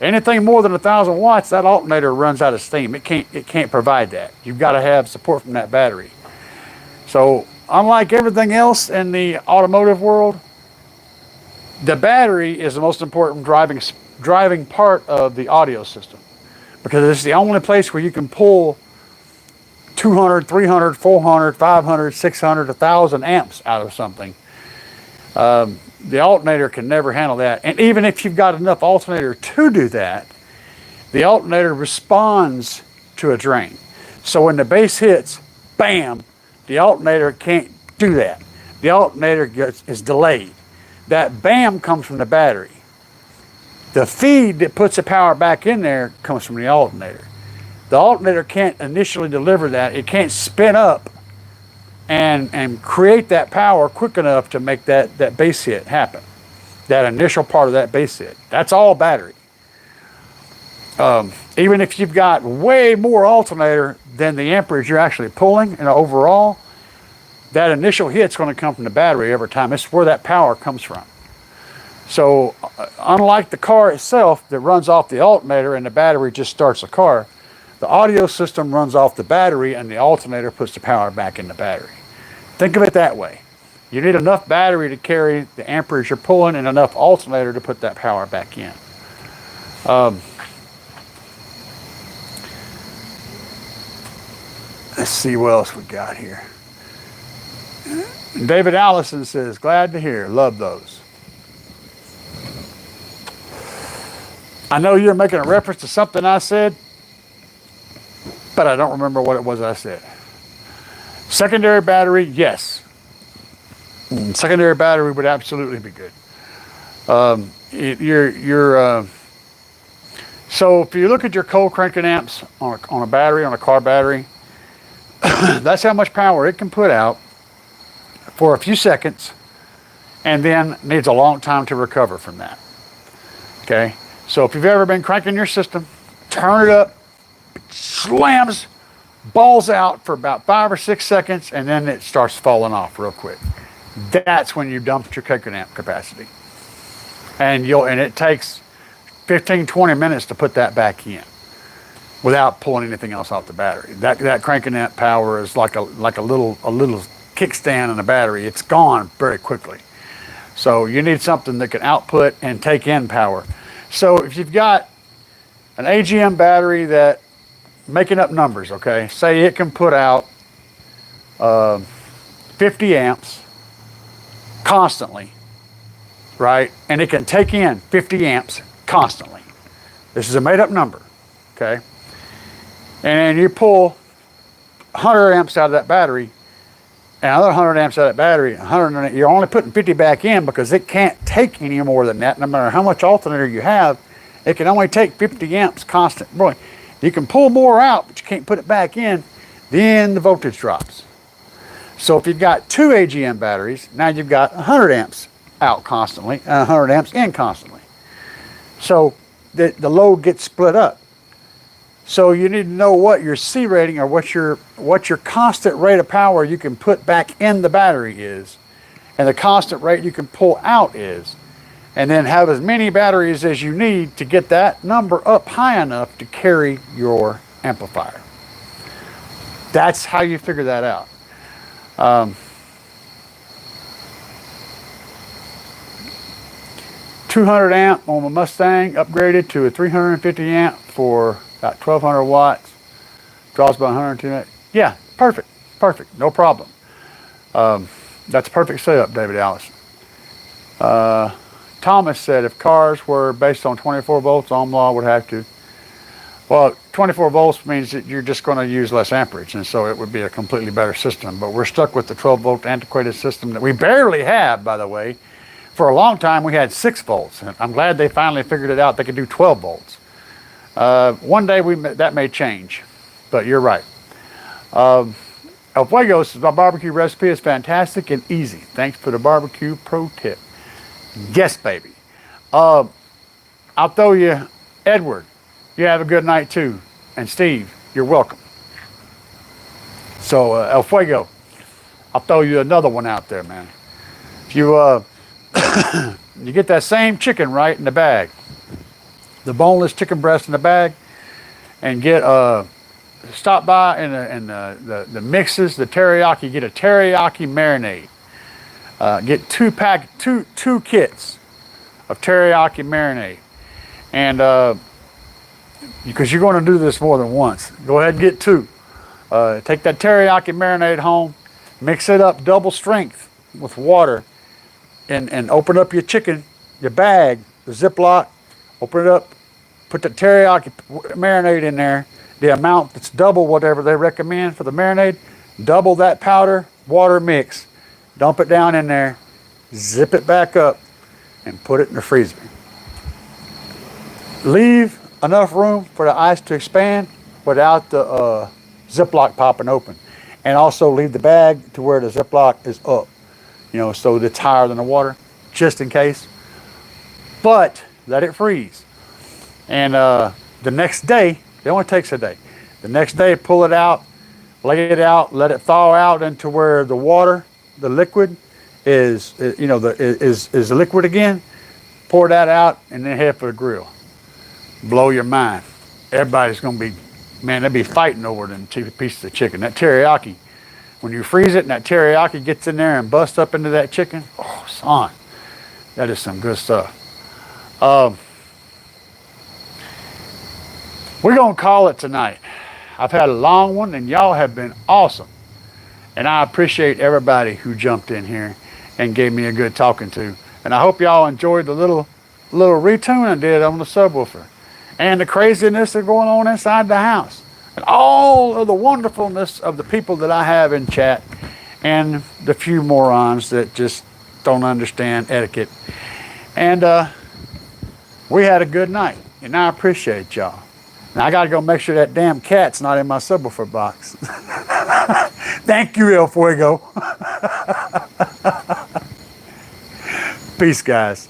Anything more than 1,000 watts, that alternator runs out of steam. It can't provide that. You've got to have support from that battery. So unlike everything else in the automotive world, the battery is the most important driving part of the audio system, because it's the only place where you can pull 200, 300, 400, 500, 600, 1,000 amps out of something. The alternator can never handle that. And even if you've got enough alternator to do that, the alternator responds to a drain. So when the bass hits, bam, the alternator can't do that. The alternator is delayed. That bam comes from the battery. The feed that puts the power back in there comes from the alternator. The alternator can't initially deliver that. It can't spin up and create that power quick enough to make that bass hit happen. That initial part of that bass hit. That's all battery. Even if you've got way more alternator than the amperage you're actually pulling, and overall, that initial hit's going to come from the battery every time. It's where that power comes from. So unlike the car itself that runs off the alternator and the battery just starts the car, the audio system runs off the battery and the alternator puts the power back in the battery. Think of it that way. You need enough battery to carry the amperage you're pulling and enough alternator to put that power back in. Let's see what else we got here. David Allison says, glad to hear, love those. I know you're making a reference to something I said, but I don't remember what it was I said. Secondary battery, yes. Secondary battery would absolutely be good. So if you look at your cold cranking amps on a battery, on a car battery, that's how much power it can put out for a few seconds, and then needs a long time to recover from that. Okay? So if you've ever been cranking your system, turn it up, slams, balls out for about 5 or 6 seconds, and then it starts falling off real quick. That's when you dumped your cranking amp capacity. And it takes 15, 20 minutes to put that back in without pulling anything else off the battery. That cranking amp power is like a little kickstand in the battery. It's gone very quickly. So you need something that can output and take in power. So if you've got an AGM battery that, making up numbers, okay, say it can put out 50 amps constantly, right? And it can take in 50 amps constantly. This is a made up number, okay? And you pull 100 amps out of that battery, and another 100 amps out of that battery, 100, you're only putting 50 back in because it can't take any more than that. No matter how much alternator you have, it can only take 50 amps constant. Boy, you can pull more out, but you can't put it back in, then the voltage drops. So if you've got 2 AGM batteries, now you've got 100 amps out constantly and 100 amps in constantly. So the load gets split up. So you need to know what your C rating, or what your constant rate of power you can put back in the battery is, and the constant rate you can pull out is, and then have as many batteries as you need to get that number up high enough to carry your amplifier. That's how you figure that out. 200 amp on the Mustang, upgraded to a 350 amp for about 1,200 watts. Draws about 102. Yeah, perfect, no problem. That's a perfect setup, David Allison. Thomas said if cars were based on 24 volts, Ohm law would have to. Well, 24 volts means that you're just going to use less amperage, and so it would be a completely better system. But we're stuck with the 12 volt antiquated system that we barely have, by the way. For a long time, we had 6 volts, and I'm glad they finally figured it out. They could do 12 volts. One day that may change, but you're right. El Fuego says, my barbecue recipe is fantastic and easy. Thanks for the barbecue pro tip. Yes, baby. I'll throw you, Edward. You have a good night too. And Steve, you're welcome. So, El Fuego, I'll throw you another one out there, man. If you, you get that same chicken right in the bag, the boneless chicken breast in the bag, and get, stop by and the mixes, the teriyaki, get a teriyaki marinade. Get two kits of teriyaki marinade. And because you're going to do this more than once, go ahead and get 2. Take that teriyaki marinade home, mix it up double strength with water, and open up your chicken, your bag, the Ziploc, open it up, put the teriyaki marinade in there, the amount that's double whatever they recommend for the marinade, double that powder, water mix, dump it down in there, zip it back up, and put it in the freezer. Leave enough room for the ice to expand without the Ziploc popping open. And also leave the bag to where the Ziploc is up, so that it's higher than the water, just in case. But let it freeze. And the next day, it only takes a day. The next day, pull it out, lay it out, let it thaw out into where the water, the liquid, is liquid again. Pour that out and then head for the grill. Blow your mind. Everybody's going to be, man, they'll be fighting over them 2 pieces of chicken. That teriyaki, when you freeze it and that teriyaki gets in there and busts up into that chicken, oh, son, that is some good stuff. We're going to call it tonight. I've had a long one, and y'all have been awesome. And I appreciate everybody who jumped in here and gave me a good talking to. And I hope y'all enjoyed the little retune I did on the subwoofer. And the craziness that's going on inside the house. And all of the wonderfulness of the people that I have in chat. And the few morons that just don't understand etiquette. And we had a good night. And I appreciate y'all. Now I got to go make sure that damn cat's not in my subwoofer box. Thank you, El Fuego. Peace, guys.